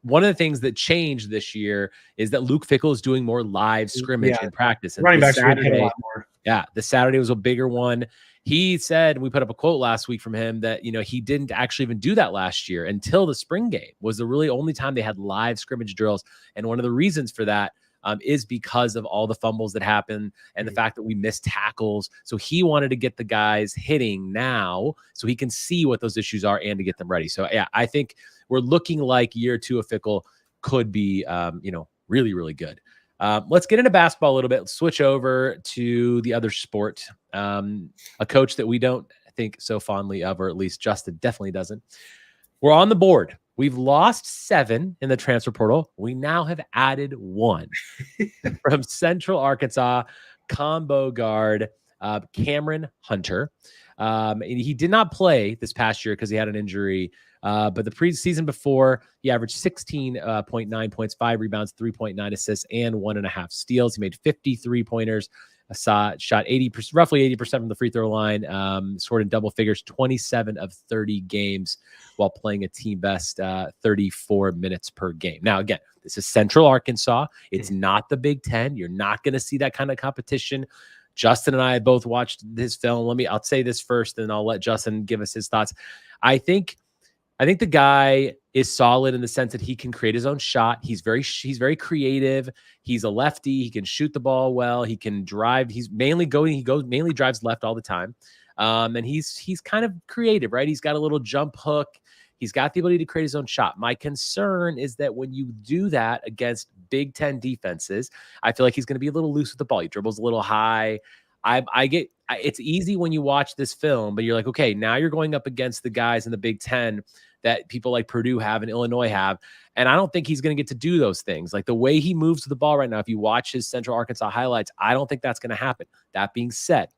one of the things that changed this year is that Luke Fickell is doing more live scrimmage in practice. And running backs are getting a lot more. Yeah, the Saturday was a bigger one. He said, we put up a quote last week from him that, he didn't actually even do that last year until the spring game was the really only time they had live scrimmage drills. And one of the reasons for that is because of all the fumbles that happen and the fact that we missed tackles. So he wanted to get the guys hitting now so he can see what those issues are and to get them ready. So yeah, I think we're looking like year 2 of Fickell could be, really, really good. Let's get into basketball a little bit. Let's switch over to the other sport. A coach that we don't think so fondly of, or at least Justin definitely doesn't. We're on the board. We've lost 7 in the transfer portal. We now have added 1 from Central Arkansas, combo guard, Camren Hunter. He did not play this past year because he had an injury. But the preseason before, he averaged 16.9 points, 5 rebounds, 3.9 assists, and 1.5 steals. He made 50 3-pointers. shot 80%, roughly 80% from the free throw line, scored in double figures 27 of 30 games while playing a team best 34 minutes per game. Now, again, this is Central Arkansas. It's not the Big Ten. You're not going to see that kind of competition. Justin and I both watched this film. I'll say this first, and I'll let Justin give us his thoughts. I think the guy is solid in the sense that he can create his own shot. He's very creative. He's a lefty. He can shoot the ball well. He can drive. He mainly drives left all the time. And he's kind of creative, right? He's got a little jump hook. He's got the ability to create his own shot. My concern is that when you do that against Big Ten defenses, I feel like he's going to be a little loose with the ball. He dribbles a little high. It's easy when you watch this film, but you're like, okay, now you're going up against the guys in the Big Ten that people like Purdue have and Illinois have. And I don't think he's going to get to do those things. Like the way he moves to the ball right now, if you watch his Central Arkansas highlights, I don't think that's going to happen. That being said,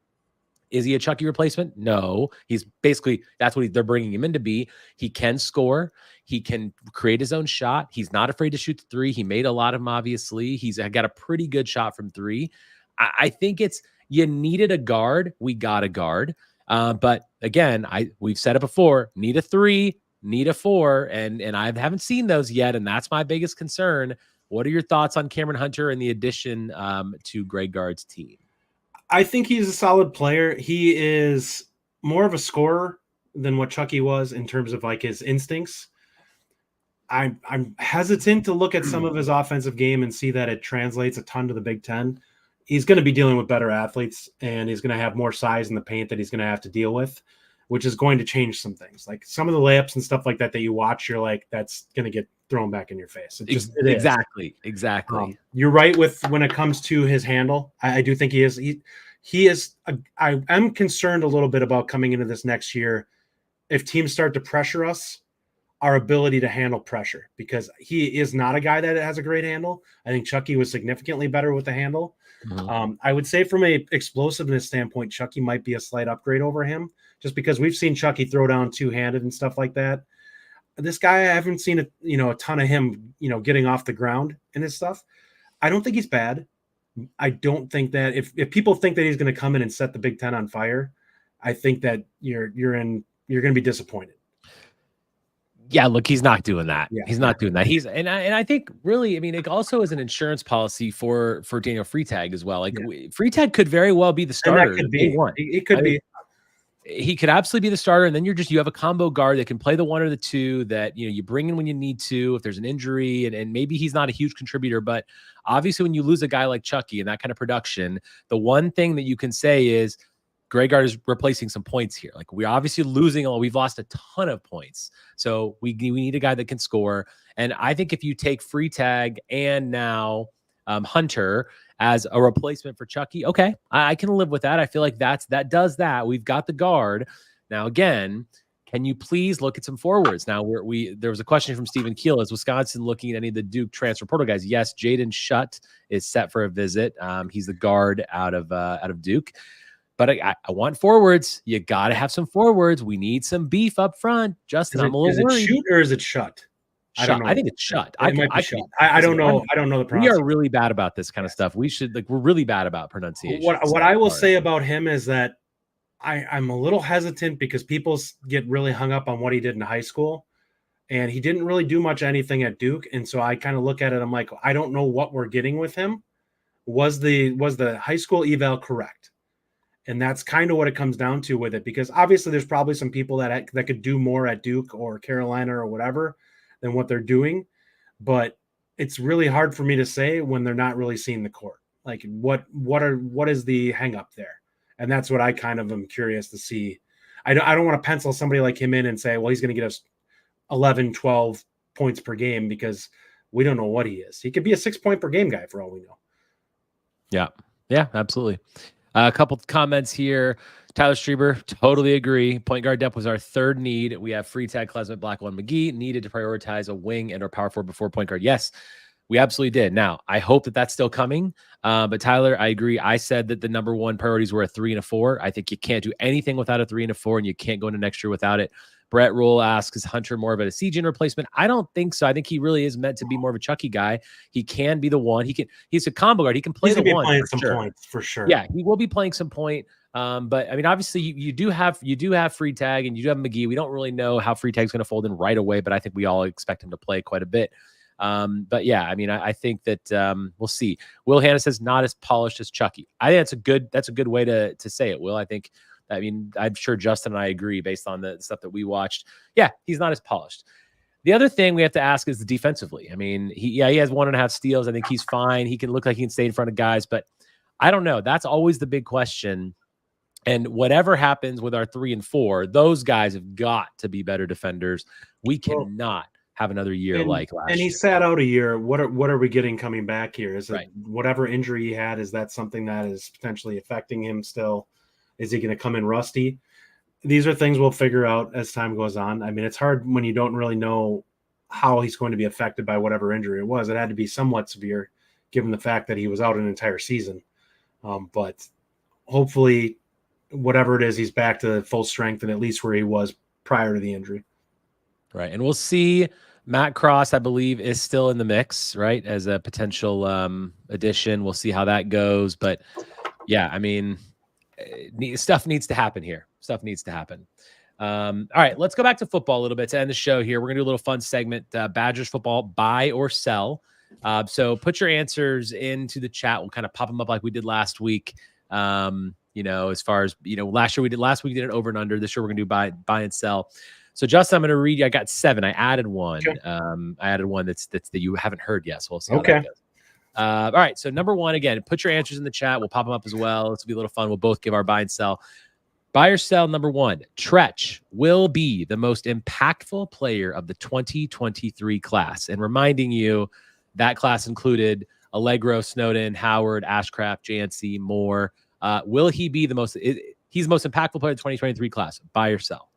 is he a Chucky replacement? No. That's what they're bringing him in to be. He can score. He can create his own shot. He's not afraid to shoot the three. He made a lot of them, obviously. He's got a pretty good shot from three. I think you needed a guard. We got a guard. But again, we've said it before, need a 3, need a 4, and I haven't seen those yet, and that's my biggest concern. What are your thoughts on Camren Hunter and the addition to Greg Gard's team? I think he's a solid player. He is more of a scorer than what Chucky was in terms of like his instincts. I'm hesitant to look at some of his offensive game and see that it translates a ton to the Big Ten. He's going to be dealing with better athletes, and he's going to have more size in the paint that he's going to have to deal with, which is going to change some things. Like some of the layups and stuff like that you watch, you're like, that's going to get thrown back in your face. Exactly. You're right with when it comes to his handle. I do think he is. I am concerned a little bit about coming into this next year. If teams start to pressure us, our ability to handle pressure, because he is not a guy that has a great handle. I think Chucky was significantly better with the handle. Mm-hmm. I would say from a explosiveness standpoint, Chucky might be a slight upgrade over him, just because we've seen Chucky throw down two-handed and stuff like that. This guy, I haven't seen a ton of him, getting off the ground and his stuff. I don't think he's bad. I don't think that if people think that he's going to come in and set the Big Ten on fire, I think that you're going to be disappointed. Yeah, look, he's not doing that. Yeah. He's not doing that. I think really, I mean, it also is an insurance policy for Daniel Freitag as well. Like Freitag could very well be the starter. It could be. He could absolutely be the starter, and then you have a combo guard that can play the 1 or the 2 that you bring in when you need to if there's an injury, and maybe he's not a huge contributor, but obviously when you lose a guy like Chucky and that kind of production, the one thing that you can say is Greg Gard is replacing some points here. Like we're obviously we've lost a ton of points, so we need a guy that can score. And I think if you take Freitag and now Hunter as a replacement for Chucky, okay, I can live with that. I feel like that does that. We've got the guard. Now, again, can you please look at some forwards? Now, there was a question from Stephen Keel. Is Wisconsin looking at any of the Duke transfer portal guys? Yes, Jaden Schutt is set for a visit. He's the guard out of Duke. But I want forwards. You got to have some forwards. We need some beef up front. Justin, I'm a little worried. Is it Shoot or is it Shut? I don't know. I think it's Shut. I don't know. I don't know the process. We are really bad about this kind of stuff. We're really bad about pronunciation. What I will say about him is that I'm a little hesitant because people get really hung up on what he did in high school, and he didn't really do much anything at Duke. And so I kind of look at it. I'm like, I don't know what we're getting with him. Was the high school eval correct? And that's kind of what it comes down to with it, because obviously there's probably some people that could do more at Duke or Carolina or whatever than what they're doing. But it's really hard for me to say when they're not really seeing the court. Like what is the hang up there? And that's what I kind of am curious to see. I don't want to pencil somebody like him in and say, well, he's going to get us 11, 12 points per game, because we don't know what he is. He could be a 6-point per game guy for all we know. Yeah, absolutely. A couple of comments here. Tyler Strieber, totally agree. Point guard depth was our third need. We have Freitag, Klesmit, Blackwell, and McGee. Needed to prioritize a wing and or power forward before point guard. Yes, we absolutely did. Now, I hope that that's still coming. But Tyler, I agree. I said that the number one priorities were a 3 and a 4. I think you can't do anything without a 3 and a 4, and you can't go into next year without it. Brett Rule asks, is Hunter more of a CGN replacement? I don't think so. I think he really is meant to be more of a Chucky guy. He can be the one. He's a combo guard. He can play the one. Playing for some sure. points for sure. Yeah, he will be playing some point. But I mean, obviously, you do have free tag and you do have McGee. We don't really know how free tag's going to fold in right away, but I think we all expect him to play quite a bit. But yeah, I mean, I think that we'll see. Will Hannah says not as polished as Chucky. I think that's a good way to say it. Will, I mean, I'm sure Justin and I agree based on the stuff that we watched. Yeah, he's not as polished. The other thing we have to ask is the defensively. I mean, he has 1.5 steals. I think he's fine. He can look like he can stay in front of guys, but I don't know. That's always the big question. And whatever happens with our 3 and 4, those guys have got to be better defenders. We cannot have another year like last year. And he sat out a year. What are we getting coming back here? Is it whatever injury he had? Is that something that is potentially affecting him still? Is he going to come in rusty? These are things we'll figure out as time goes on. I mean, it's hard when you don't really know how he's going to be affected by whatever injury it was. It had to be somewhat severe given the fact that he was out an entire season. But hopefully, whatever it is, he's back to full strength and at least where he was prior to the injury. Right. And we'll see. Matt Cross, I believe, is still in the mix, right, as a potential addition. We'll see how that goes. But, yeah, I mean, stuff needs to happen here. Stuff needs to happen. All right, let's go back to football a little bit to end the show here. We're going to do a little fun segment, Badgers football, buy or sell. So put your answers into the chat. We'll kind of pop them up like we did last week. As far as, last week we did an over and under. This year we're going to do buy and sell. So Justin, I'm going to read you. I got 7. I added one. Okay. I added one that's that you haven't heard yet. So we'll see how that goes. All right. So number 1, again, put your answers in the chat. We'll pop them up as well. This will be a little fun. We'll both give our buy and sell. Buy or sell, number 1. Tretch will be the most impactful player of the 2023 class. And reminding you, that class included Allegro, Snowden, Howard, Ashcraft, JNC, Moore. Will he be he's the most impactful player of the 2023 class? Buy or sell?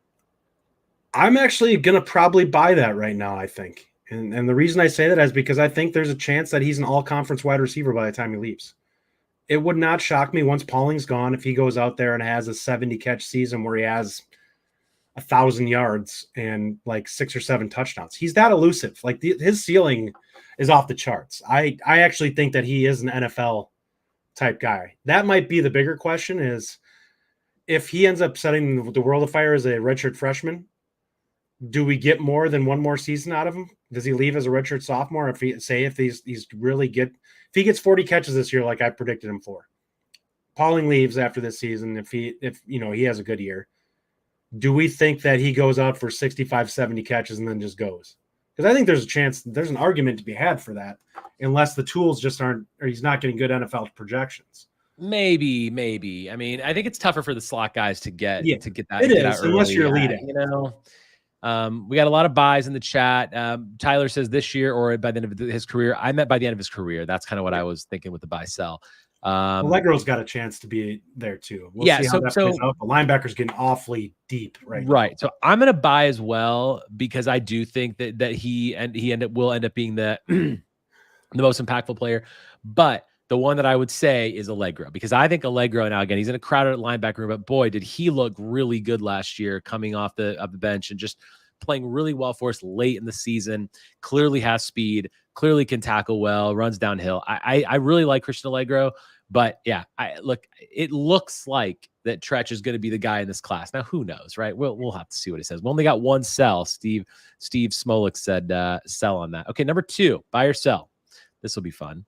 I'm actually going to probably buy that right now, I think. And the reason I say that is because I think there's a chance that he's an all-conference wide receiver by the time he leaves. It would not shock me once Pauling's gone if he goes out there and has a 70-catch season where he has 1,000 yards and like 6 or 7 touchdowns. He's that elusive. Like his ceiling is off the charts. I actually think that he is an NFL-type guy. That might be the bigger question is if he ends up setting the world afire as a redshirt freshman, do we get more than one more season out of him? Does he leave as a redshirt sophomore? If he gets 40 catches this year, like I predicted him for, Pauling leaves after this season. If he has a good year, do we think that he goes out for 65, 70 catches and then just goes? Because I think there's a chance, there's an argument to be had for that, unless the tools just aren't, or he's not getting good NFL projections. Maybe. I mean, I think it's tougher for the slot guys to get that. It is, unless you're leading. We got a lot of buys in the chat. Tyler says this year or by the end of his career. I meant by the end of his career. That's kind of what I was thinking with the buy sell. Allegro's got a chance to be there too. We'll see how that plays out. The linebacker's getting awfully deep right now. So I'm going to buy as well because I do think that he will end up being the the most impactful player. But the one that I would say is Allegro, because I think Allegro now, again, he's in a crowded linebacker room, but boy, did he look really good last year coming off the bench and just playing really well for us late in the season. Clearly has speed, clearly can tackle well, runs downhill. I really like Christian Allegro, but yeah, it looks like that Tretch is going to be the guy in this class. Now, who knows, right? We'll have to see what it says. We only got one sell. Steve Smolik said sell on that. Okay, number 2, buy or sell. This will be fun.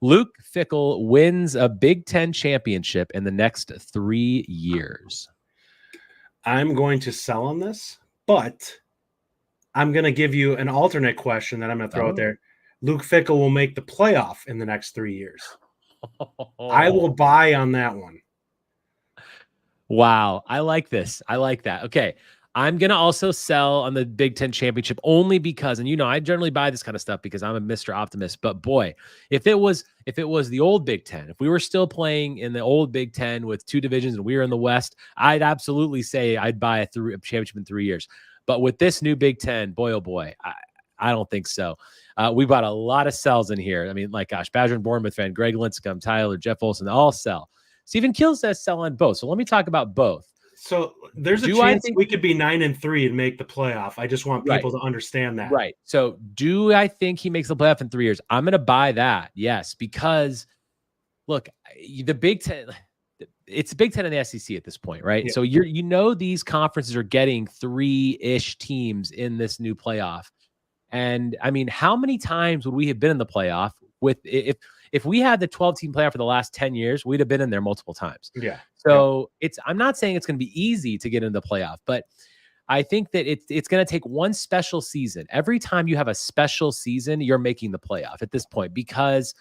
Luke Fickell wins a Big Ten championship in the next 3 years. I'm going to sell on this, but I'm going to give you an alternate question that I'm going to throw out there. Luke Fickell will make the playoff in the next 3 years. I will buy on that one. Wow. I like this. I like that. Okay. I'm going to also sell on the Big Ten championship only because, and I generally buy this kind of stuff because I'm a Mr. Optimist, but boy, if it was the old Big Ten, if we were still playing in the old Big Ten with 2 divisions and we were in the West, I'd absolutely say I'd buy a championship in 3 years. But with this new Big Ten, boy, oh boy, I don't think so. We bought a lot of sells in here. I mean, Badger and Bournemouth fan, Greg Linscomb, Tyler, Jeff Olson, all sell. Stephen Kill says sell on both. So let me talk about both. So there's a chance we could be 9-3 and make the playoff. I just want people to understand that. Right. So do I think he makes the playoff in 3 years? I'm going to buy that. Yes, because look, the Big Ten, it's Big Ten and the SEC at this point, right? Yeah. So these conferences are getting 3-ish teams in this new playoff. And I mean, how many times would we have been in the playoff with if we had the 12-team playoff for the last 10 years, we'd have been in there multiple times. Yeah. So I'm not saying it's going to be easy to get into the playoff, but I think that it's going to take one special season. Every time you have a special season, you're making the playoff at this point, because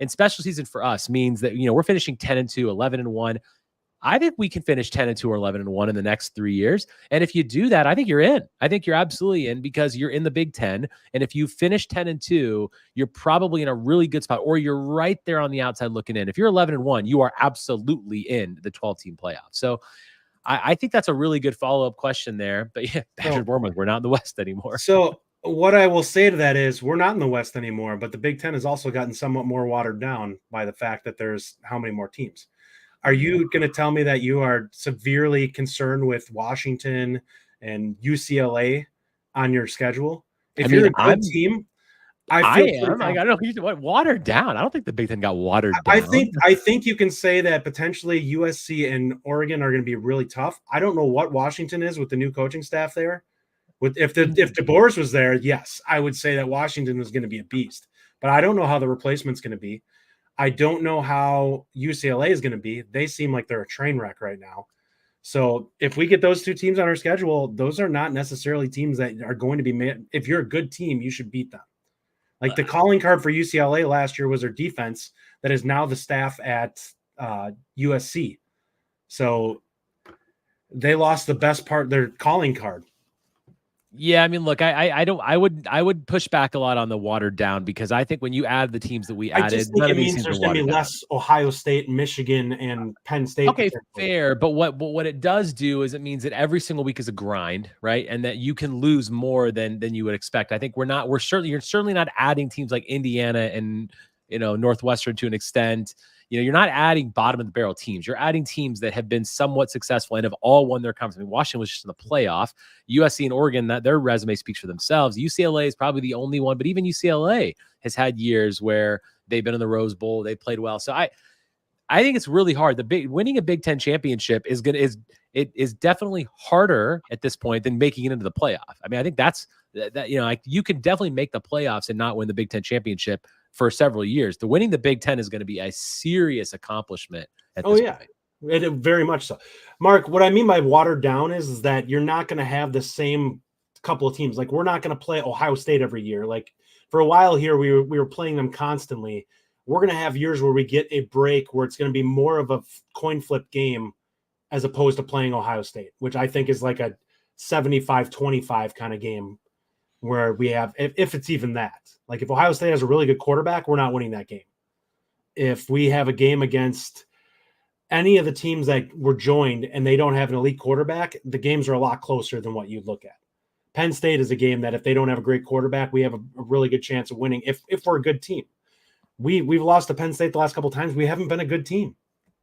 in special season for us means that, we're finishing 10-2, 11-1. I think we can finish 10-2 or 11-1 in the next 3 years. And if you do that, I think you're in. I think you're absolutely in, because you're in the Big Ten. And if you finish 10-2, you're probably in a really good spot, or you're right there on the outside looking in. If you're 11-1, you are absolutely in the 12-team playoff. So I think that's a really good follow-up question there. But yeah, Badger Bournemouth, we're not in the West anymore. So what I will say to that is we're not in the West anymore, but the Big Ten has also gotten somewhat more watered down by the fact that there's how many more teams. Are you going to tell me that you are severely concerned with Washington and UCLA on your schedule? If you're a good team, I am. Like, I don't know what watered down. I don't think the Big Ten got watered down. I think you can say that potentially USC and Oregon are going to be really tough. I don't know what Washington is with the new coaching staff there. If DeBoers was there, yes, I would say that Washington was going to be a beast. But I don't know how the replacement's going to be. I don't know how UCLA is going to be. They seem like they're a train wreck right now. So if we get those two teams on our schedule, those are not necessarily teams that are going to be made. If you're a good team, you should beat them. Like the calling card for UCLA last year was their defense that is now the staff at USC. So they lost the best part, their calling card. Yeah, I mean, look, I would push back a lot on the watered down, because I think when you add the teams that we added, I just think it means there's going to be less Ohio State, Michigan, and Penn State. Okay, fair. But what it does do is it means that every single week is a grind, right? And that you can lose more than you would expect. I think you're certainly not adding teams like Indiana and Northwestern to an extent. You're not adding bottom of the barrel teams. You're adding teams that have been somewhat successful and have all won their conference. I mean, Washington was just in the playoff. USC and Oregon, that their resume speaks for themselves. UCLA is probably the only one, but even UCLA has had years where they've been in the Rose Bowl. They played well. So I think it's really hard. Winning a Big Ten championship is definitely harder at this point than making it into the playoff. I mean, I think that's like you can definitely make the playoffs and not win the Big Ten championship for several years. The winning the Big Ten is going to be a serious accomplishment at this point. It very much so. Mark, what I mean by watered down is that you're not going to have the same couple of teams. Like, we're not going to play Ohio State every year. Like, for a while here, we were playing them constantly. We're going to have years where we get a break where it's going to be more of a coin flip game as opposed to playing Ohio State, which I think is like a 75-25 kind of game where we have, if it's even that. Like, if Ohio State has a really good quarterback, we're not winning that game. If we have a game against any of the teams that were joined and they don't have an elite quarterback, the games are a lot closer than what you'd look at. Penn State is a game that if they don't have a great quarterback, we have a really good chance of winning if we're a good team. We've lost to Penn State the last couple of times. We haven't been a good team.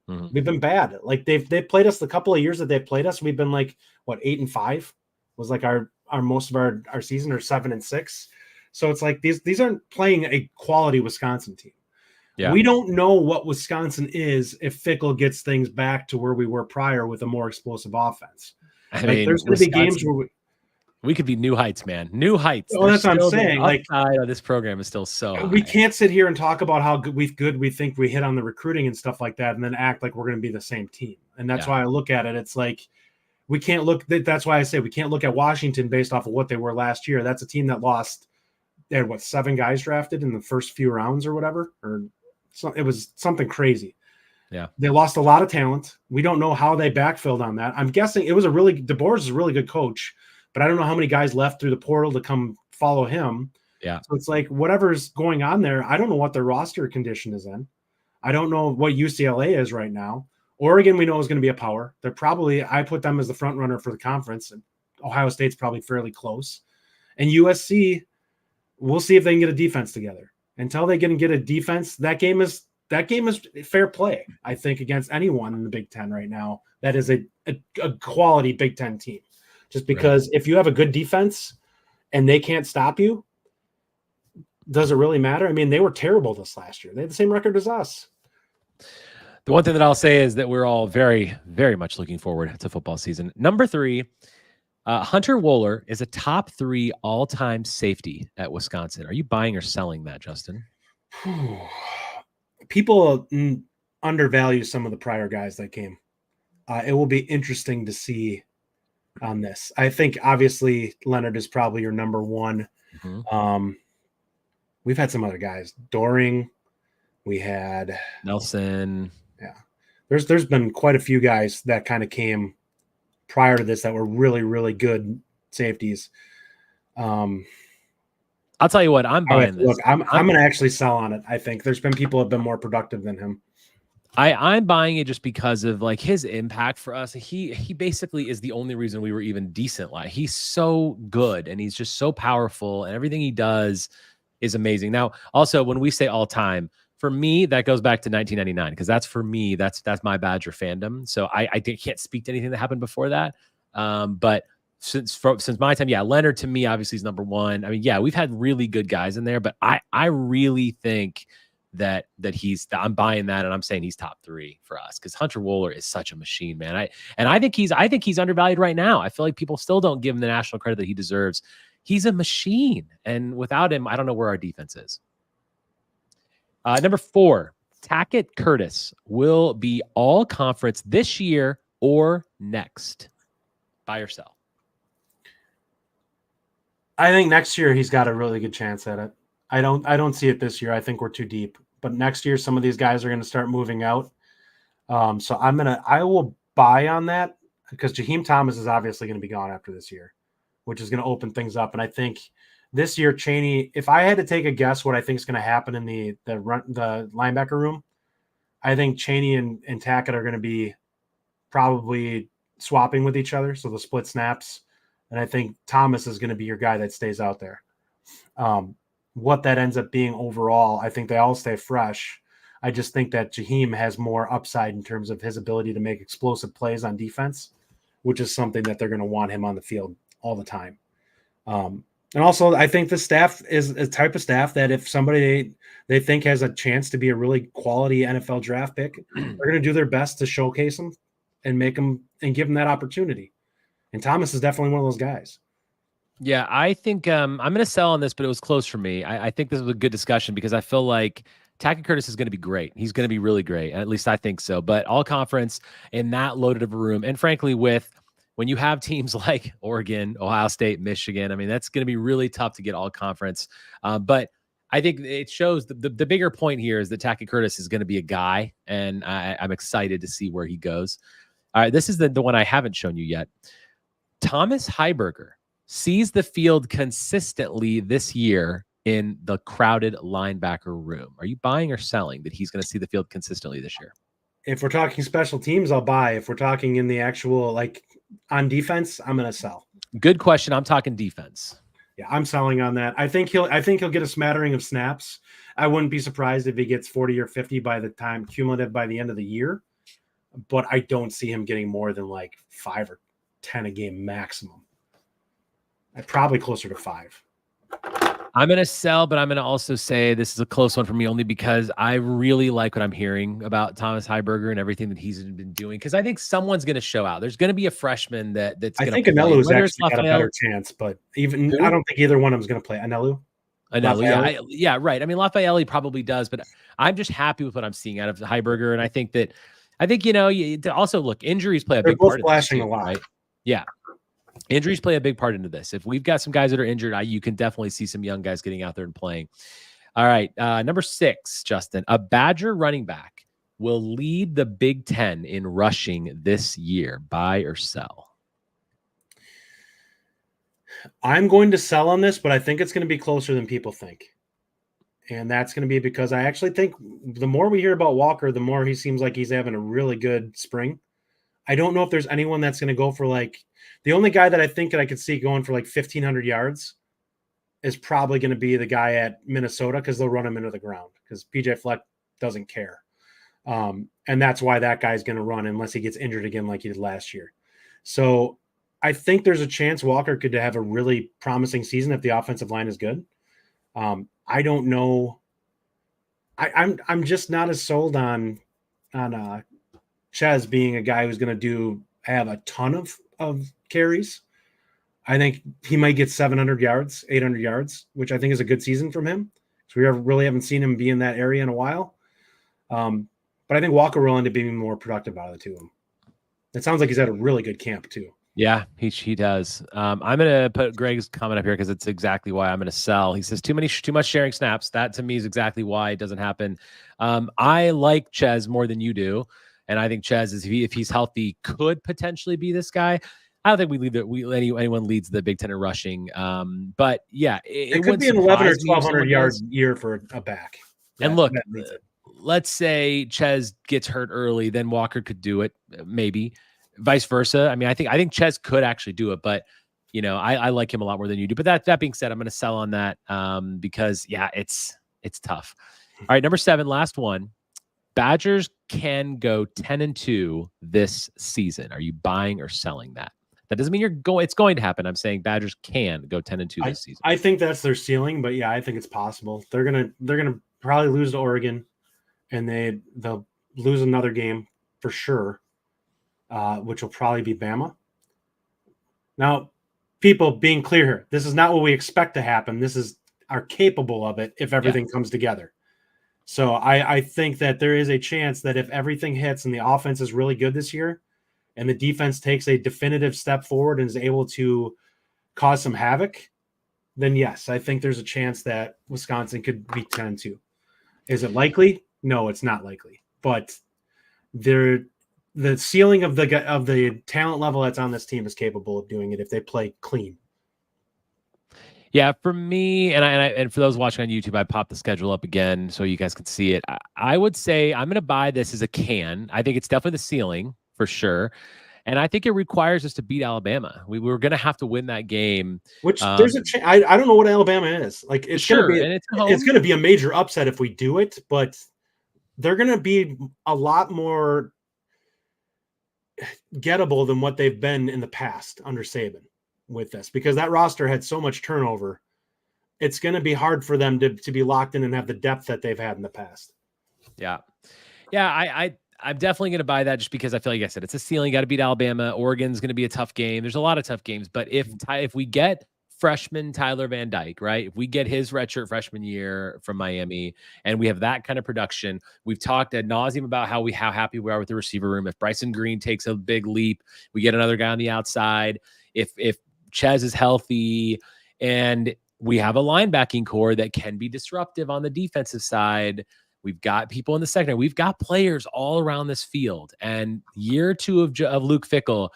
Mm-hmm. We've been bad. Like, they've played us the couple of years that they've played us. We've been like, 8-5 was like our most of our season, or 7-6. So it's like these aren't playing a quality Wisconsin team. Yeah. We don't know what Wisconsin is if Fickell gets things back to where we were prior with a more explosive offense. I mean, there's going to be games where we could be new heights, man. New heights. Well, that's what I'm saying. Like, this program is still so high. We can't sit here and talk about how good we think we hit on the recruiting and stuff like that, and then act like we're going to be the same team. And that's why I look at it. It's like we can't look. That's why I say we can't look at Washington based off of what they were last year. That's a team that lost. They had 7 guys drafted in the first few rounds or whatever, or so, it was something crazy. Yeah, they lost a lot of talent. We don't know how they backfilled on that. I'm guessing it was DeBoers is a really good coach, but I don't know how many guys left through the portal to come follow him. Yeah, so it's like whatever's going on there. I don't know what their roster condition is in. I don't know what UCLA is right now. Oregon, we know, is going to be a power. I put them as the front runner for the conference. And Ohio State's probably fairly close, and USC. We'll see if they can get a defense together. Until they can get a defense, that game is fair play, I think, against anyone in the Big Ten right now. That is a quality Big Ten team. Just because if you have a good defense and they can't stop you, does it really matter? I mean, they were terrible this last year. They had the same record as us. The one thing that I'll say is that we're all very, very much looking forward to football season. Number 3, Hunter Wohler is a top 3 all-time safety at Wisconsin. Are you buying or selling that, Justin? People undervalue some of the prior guys that came. It will be interesting to see on this. I think obviously Leonard is probably your number 1. Mm-hmm. We've had some other guys. Doring. We had Nelson. Yeah. There's been quite a few guys that kind of came prior to this that were really, really good safeties. I'll tell you what, I'm buying this. Look, I'm going to actually sell on it. I think there's been people who have been more productive than him. I'm buying it just because of like his impact for us. He basically is the only reason we were even decent. Like he's so good and he's just so powerful and everything he does is amazing. Now, also when we say all time, for me, that goes back to 1999 because that's for me, that's my Badger fandom. So I can't speak to anything that happened before that. But since my time, yeah, Leonard to me obviously is number 1. I mean, yeah, we've had really good guys in there, but I really think that I'm buying that and I'm saying he's top 3 for us because Hunter Wohler is such a machine, man. I think he's undervalued right now. I feel like people still don't give him the national credit that he deserves. He's a machine, and without him, I don't know where our defense is. Number 4, Tackett Curtis will be all conference this year or next. Buy or sell? I think next year he's got a really good chance at it. I don't see it this year. I think we're too deep. But next year, some of these guys are going to start moving out. So I will buy on that because Jaheim Thomas is obviously going to be gone after this year, which is going to open things up. And I think this year, Chaney, if I had to take a guess what I think is going to happen in the linebacker room, I think Chaney and Tackett are going to be probably swapping with each other. So the split snaps. And I think Thomas is going to be your guy that stays out there. What that ends up being overall, I think they all stay fresh. I just think that Jaheim has more upside in terms of his ability to make explosive plays on defense, which is something that they're going to want him on the field all the time. And also, I think the staff is a type of staff that if somebody they think has a chance to be a really quality NFL draft pick, they're going to do their best to showcase them and make them and give them that opportunity. And Thomas is definitely one of those guys. Yeah, I think I'm going to sell on this, but it was close for me. I think this was a good discussion because I feel like Tackett Curtis is going to be great. He's going to be really great. At least I think so. But all conference in that loaded of a room, and frankly, when you have teams like Oregon, Ohio State, Michigan, I mean, that's going to be really tough to get all conference. But I think it shows the bigger point here is that Tackett Curtis is going to be a guy, and I'm excited to see where he goes. All right, this is the one I haven't shown you yet. Thomas Heiberger sees the field consistently this year in the crowded linebacker room. Are you buying or selling that he's going to see the field consistently this year? If we're talking special teams, I'll buy. If we're talking in the actual, like on defense, I'm going to sell. Good question. I'm talking defense. Yeah, I'm selling on that. I think he'll get a smattering of snaps. I wouldn't be surprised if he gets 40 or 50 by the time cumulative by the end of the year, but I don't see him getting more than like 5 or 10 a game maximum. Probably closer to 5. I'm going to sell, but I'm going to also say this is a close one for me only because I really like what I'm hearing about Thomas Heiberger and everything that he's been doing. Because I think someone's going to show out. There's going to be a freshman that's going to play. I think Anelu has actually got a better chance, but I don't think either one of them is going to play. Anelu, yeah, right. I mean, Lafayette probably does, but I'm just happy with what I'm seeing out of Heiberger, and I think also look, injuries play a big part. They're both flashing a lot, right? Yeah. Injuries play a big part into this. If we've got some guys that are injured, you can definitely see some young guys getting out there and playing. All right. Number 6, Justin, a Badger running back will lead the Big Ten in rushing this year. Buy or sell? I'm going to sell on this, but I think it's going to be closer than people think. And that's going to be because I actually think the more we hear about Walker, the more he seems like he's having a really good spring. I don't know if there's anyone that's going to go for the only guy that I think that I could see going for 1,500 yards is probably going to be the guy at Minnesota because they'll run him into the ground because PJ Fleck doesn't care. And that's why that guy's going to run unless he gets injured again like he did last year. So I think there's a chance Walker could have a really promising season if the offensive line is good. I don't know. I'm just not as sold on Ches being a guy who's going to have a ton of carries. I think he might get 700 yards, 800 yards, which I think is a good season from him. So we really haven't seen him be in that area in a while. But I think Walker will end up being more productive out of the two of them. It sounds like he's had a really good camp too. Yeah, he does. I'm going to put Greg's comment up here because it's exactly why I'm going to sell. He says too much sharing snaps. That to me is exactly why it doesn't happen. I like Ches more than you do. And I think Ches is, if he's healthy, could potentially be this guy. I don't think anyone leads the Big Ten in rushing. But yeah, it could be an 11 or 1,200 yard year for a back. And look, let's say Ches gets hurt early, then Walker could do it, maybe. Vice versa. I mean, I think Ches could actually do it, but I like him a lot more than you do. But that being said, I'm going to sell on that because yeah, it's tough. All right, number 7, last one. Badgers can go 10-2 this season. Are you buying or selling that? That doesn't mean it's going to happen. I'm saying Badgers can go 10-2 this season. I think that's their ceiling, but yeah, I think it's possible. They're gonna probably lose to Oregon, and they'll lose another game for sure, which will probably be Bama. Now, people, being clear here, this is not what we expect to happen. This are capable of it if everything comes together. So I think that there is a chance that if everything hits and the offense is really good this year and the defense takes a definitive step forward and is able to cause some havoc, then yes, I think there's a chance that Wisconsin could be 10-2. Is it likely? No, it's not likely. But the ceiling of the talent level that's on this team is capable of doing it if they play clean. Yeah, for me, and for those watching on YouTube, I popped the schedule up again so you guys can see it. I would say I'm going to buy this as a can. I think it's definitely the ceiling for sure, and I think it requires us to beat Alabama. We're going to have to win that game. Which there's a chance. I don't know what Alabama is like. It's going to be a major upset if we do it, but they're going to be a lot more gettable than what they've been in the past under Saban. With this, because that roster had so much turnover, it's going to be hard for them to be locked in and have the depth that they've had in the past. Yeah. I'm definitely going to buy that just because I feel like I said it's a ceiling. Got to beat Alabama. Oregon's going to be a tough game. There's a lot of tough games, but if we get freshman Tyler Van Dyke, right? If we get his redshirt freshman year from Miami and we have that kind of production, we've talked ad nauseum about how happy we are with the receiver room. If Bryson Green takes a big leap, we get another guy on the outside. If Ches is healthy and we have a linebacking core that can be disruptive on the defensive side, we've got people in the secondary. We've got players all around this field. And year 2 of Luke Fickell,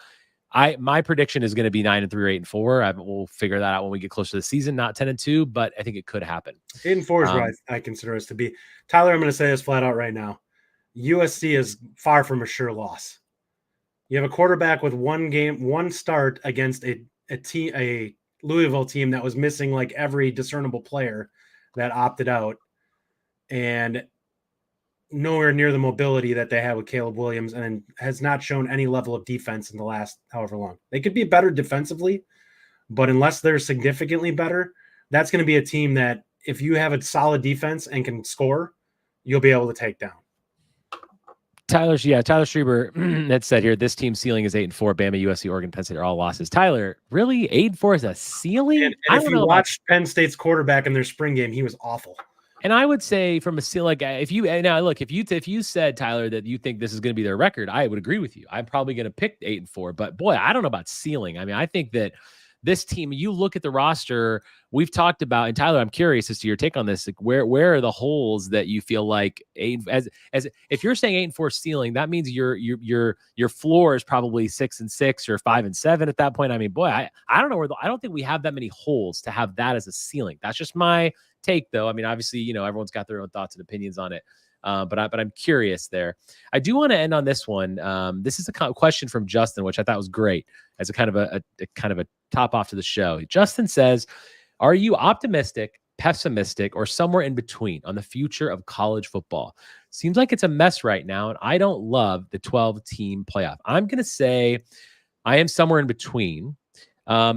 my prediction is going to be 9-3 or 8-4. We'll figure that out when we get closer to the season, not 10-2, but I think it could happen. 8-4 is what I consider us to be. Tyler, I'm going to say this flat out right now. USC is far from a sure loss. You have a quarterback with one start against a Louisville team that was missing like every discernible player that opted out, and nowhere near the mobility that they had with Caleb Williams, and has not shown any level of defense in the last however long. They could be better defensively, but unless they're significantly better, that's going to be a team that if you have a solid defense and can score, you'll be able to take down. Tyler Schreiber had said here, this team's ceiling is 8-4. Bama, USC, Oregon, Penn State are all losses. Tyler, really 8-4 is a ceiling? And if you watched Penn State's quarterback in their spring game, he was awful. And I would say from a ceiling, like if you said, Tyler, that you think this is going to be their record, I would agree with you. I'm probably going to pick 8-4, but boy, I don't know about ceiling. I mean, I think that this team, you look at the roster we've talked about, and Tyler, I'm curious as to your take on this. Like where are the holes that you feel like as if you're saying 8-4 ceiling, that means your floor is probably 6-6 or 5-7 at that point. I mean, boy, I don't know I don't think we have that many holes to have that as a ceiling. That's just my take, though. I mean, obviously, everyone's got their own thoughts and opinions on it. But I'm curious there. I do want to end on this one. This is a question from Justin, which I thought was great as a kind of a top off to the show. Justin says, are you optimistic, pessimistic, or somewhere in between on the future of college football? Seems like it's a mess right now, and I don't love the 12-team playoff. I'm going to say I am somewhere in between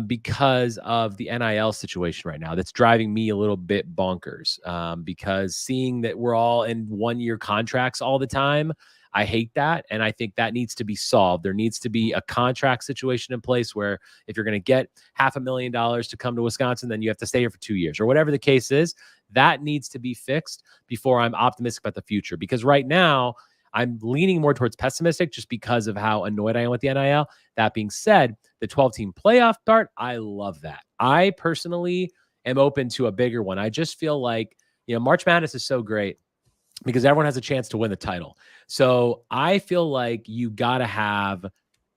because of the NIL situation right now. That's driving me a little bit bonkers because seeing that we're all in 1-year contracts all the time, I hate that. And I think that needs to be solved. There needs to be a contract situation in place where if you're going to get $500,000 to come to Wisconsin, then you have to stay here for 2 years or whatever the case is. That needs to be fixed before I'm optimistic about the future. Because right now, I'm leaning more towards pessimistic just because of how annoyed I am with the NIL. That being said, the 12-team playoff start, I love that. I personally am open to a bigger one. I just feel like, March Madness is so great because everyone has a chance to win the title. So I feel like you got to have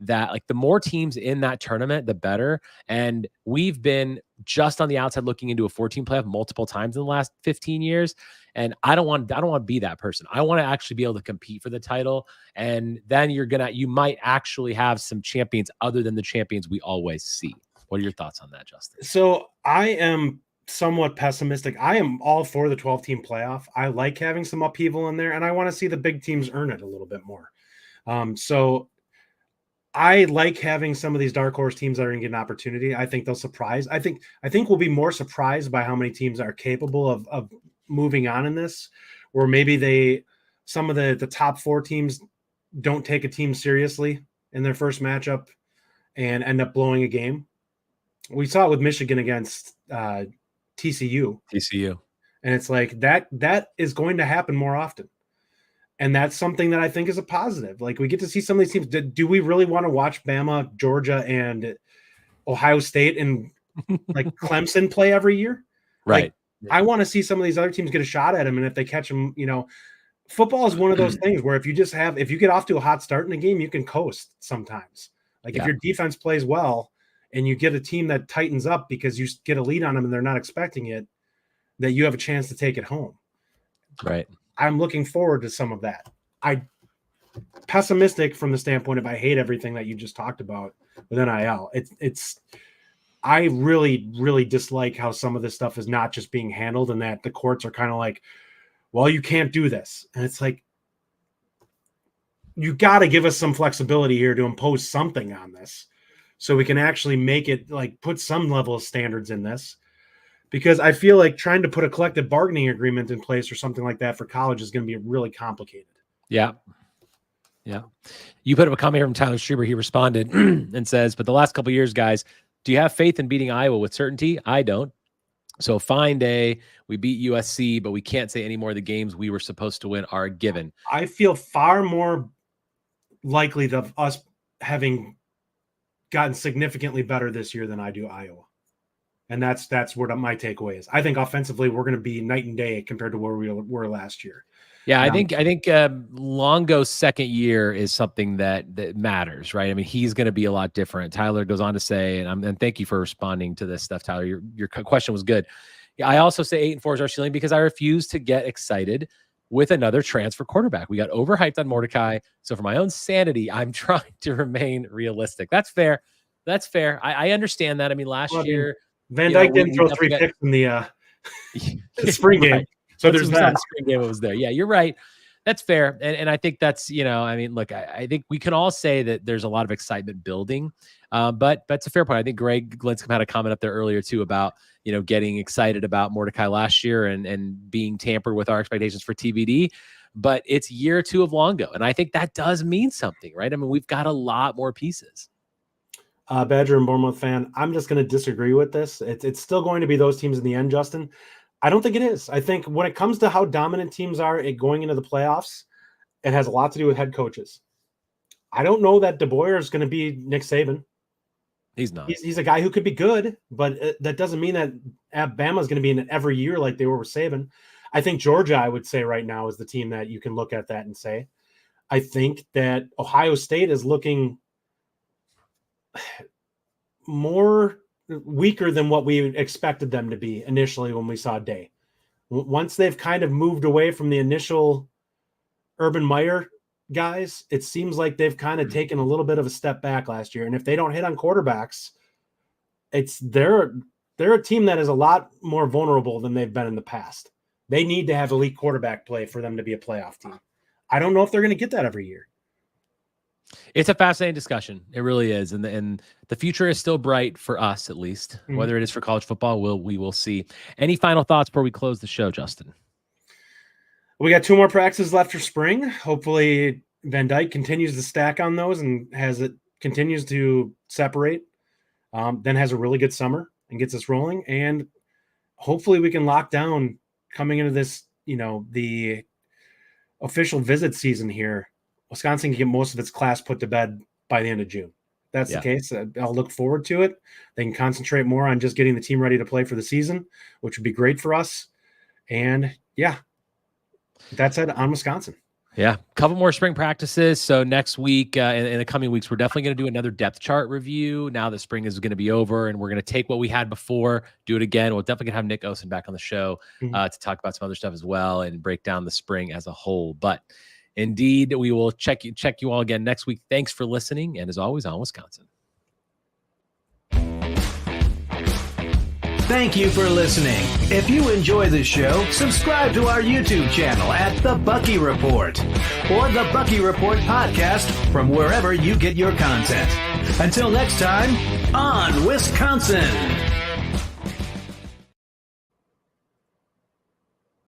that, like the more teams in that tournament, the better. And we've been just on the outside looking into a 14 playoff multiple times in the last 15 years. And I don't want to be that person. I want to actually be able to compete for the title. And then you might actually have some champions other than the champions we always see. What are your thoughts on that, Justin? So I am somewhat pessimistic. I am all for the 12-team playoff. I like having some upheaval in there, and I want to see the big teams earn it a little bit more. So I like having some of these dark horse teams that are going to get an opportunity. I think they'll surprise. I think we'll be more surprised by how many teams are capable of moving on in this, or maybe some of the top 4 teams don't take a team seriously in their first matchup and end up blowing a game. We saw it with Michigan against TCU. And it's like that is going to happen more often. And that's something that I think is a positive. Like we get to see some of these teams. Do we really want to watch Bama, Georgia, and Ohio State and like Clemson play every year? Right. Like, I want to see some of these other teams get a shot at them. And if they catch them, football is one of those things where if you get off to a hot start in a game, you can coast sometimes. Like if your defense plays well and you get a team that tightens up because you get a lead on them and they're not expecting it, that you have a chance to take it home. Right. I'm looking forward to some of that. I'm pessimistic from the standpoint of I hate everything that you just talked about with NIL. I really, really dislike how some of this stuff is not just being handled and that the courts are kind of like, well, you can't do this. And it's like, you got to give us some flexibility here to impose something on this so we can actually make it like put some level of standards in this. Because I feel like trying to put a collective bargaining agreement in place or something like that for college is going to be really complicated. Yeah. Yeah. You put up a comment here from Tyler Schreiber. He responded and says, but the last couple of years, guys, do you have faith in beating Iowa with certainty? I don't. So fine day, we beat USC, but we can't say any more of the games we were supposed to win are a given. I feel far more likely of us having gotten significantly better this year than I do Iowa. And that's what my takeaway is. I think offensively, we're going to be night and day compared to where we were last year. Yeah, I think Longo's second year is something that matters, right? I mean, he's going to be a lot different. Tyler goes on to say, and thank you for responding to this stuff, Tyler. Your question was good. Yeah, I also say 8-4 is our ceiling because I refuse to get excited with another transfer quarterback. We got overhyped on Mordecai. So for my own sanity, I'm trying to remain realistic. That's fair. I understand that. I mean, last year, Van Dyke didn't throw 3 picks in the spring game. Right. So there's that. Spring game was there. Yeah, you're right. That's fair. And I think that's, I mean, look, I think we can all say that there's a lot of excitement building, but that's a fair point. I think Greg Linscomb had a comment up there earlier too about, getting excited about Mordecai last year and being tampered with our expectations for TBD, but it's year 2 of Longo. And I think that does mean something, right? I mean, we've got a lot more pieces. Badger and Bournemouth fan, I'm just going to disagree with this. It's still going to be those teams in the end, Justin. I don't think it is. I think when it comes to how dominant teams are going into the playoffs, it has a lot to do with head coaches. I don't know that De Boer is going to be Nick Saban. He's not. He's a guy who could be good, but that doesn't mean that Alabama is going to be in it every year like they were with Saban. I think Georgia, I would say right now, is the team that you can look at that and say. I think that Ohio State is looking more weaker than what we expected them to be initially when we saw Day. Once they've kind of moved away from the initial Urban Meyer guys, it seems like they've kind of taken a little bit of a step back last year. And if they don't hit on quarterbacks, they're a team that is a lot more vulnerable than they've been in the past. They need to have elite quarterback play for them to be a playoff team. I don't know if they're going to get that every year. It's a fascinating discussion. It really is. And the future is still bright for us, at least. Mm-hmm. Whether it is for college football, we will see. Any final thoughts before we close the show, Justin? We got 2 more practices left for spring. Hopefully Van Dyke continues to stack on those and continues to separate, then has a really good summer and gets us rolling. And hopefully we can lock down coming into this, the official visit season here. Wisconsin can get most of its class put to bed by the end of June. That's the case. I'll look forward to it. They can concentrate more on just getting the team ready to play for the season, which would be great for us. And that's it on Wisconsin. Yeah, a couple more spring practices. So next week, in the coming weeks, we're definitely going to do another depth chart review. Now that spring is going to be over, and we're going to take what we had before, do it again. We'll definitely have Nick Osen back on the show to talk about some other stuff as well and break down the spring as a whole. But indeed, we will check you all again next week. Thanks for listening, and as always, on Wisconsin. Thank you for listening. If you enjoy the show, subscribe to our YouTube channel at The Bucky Report or The Bucky Report Podcast from wherever you get your content. Until next time, on Wisconsin.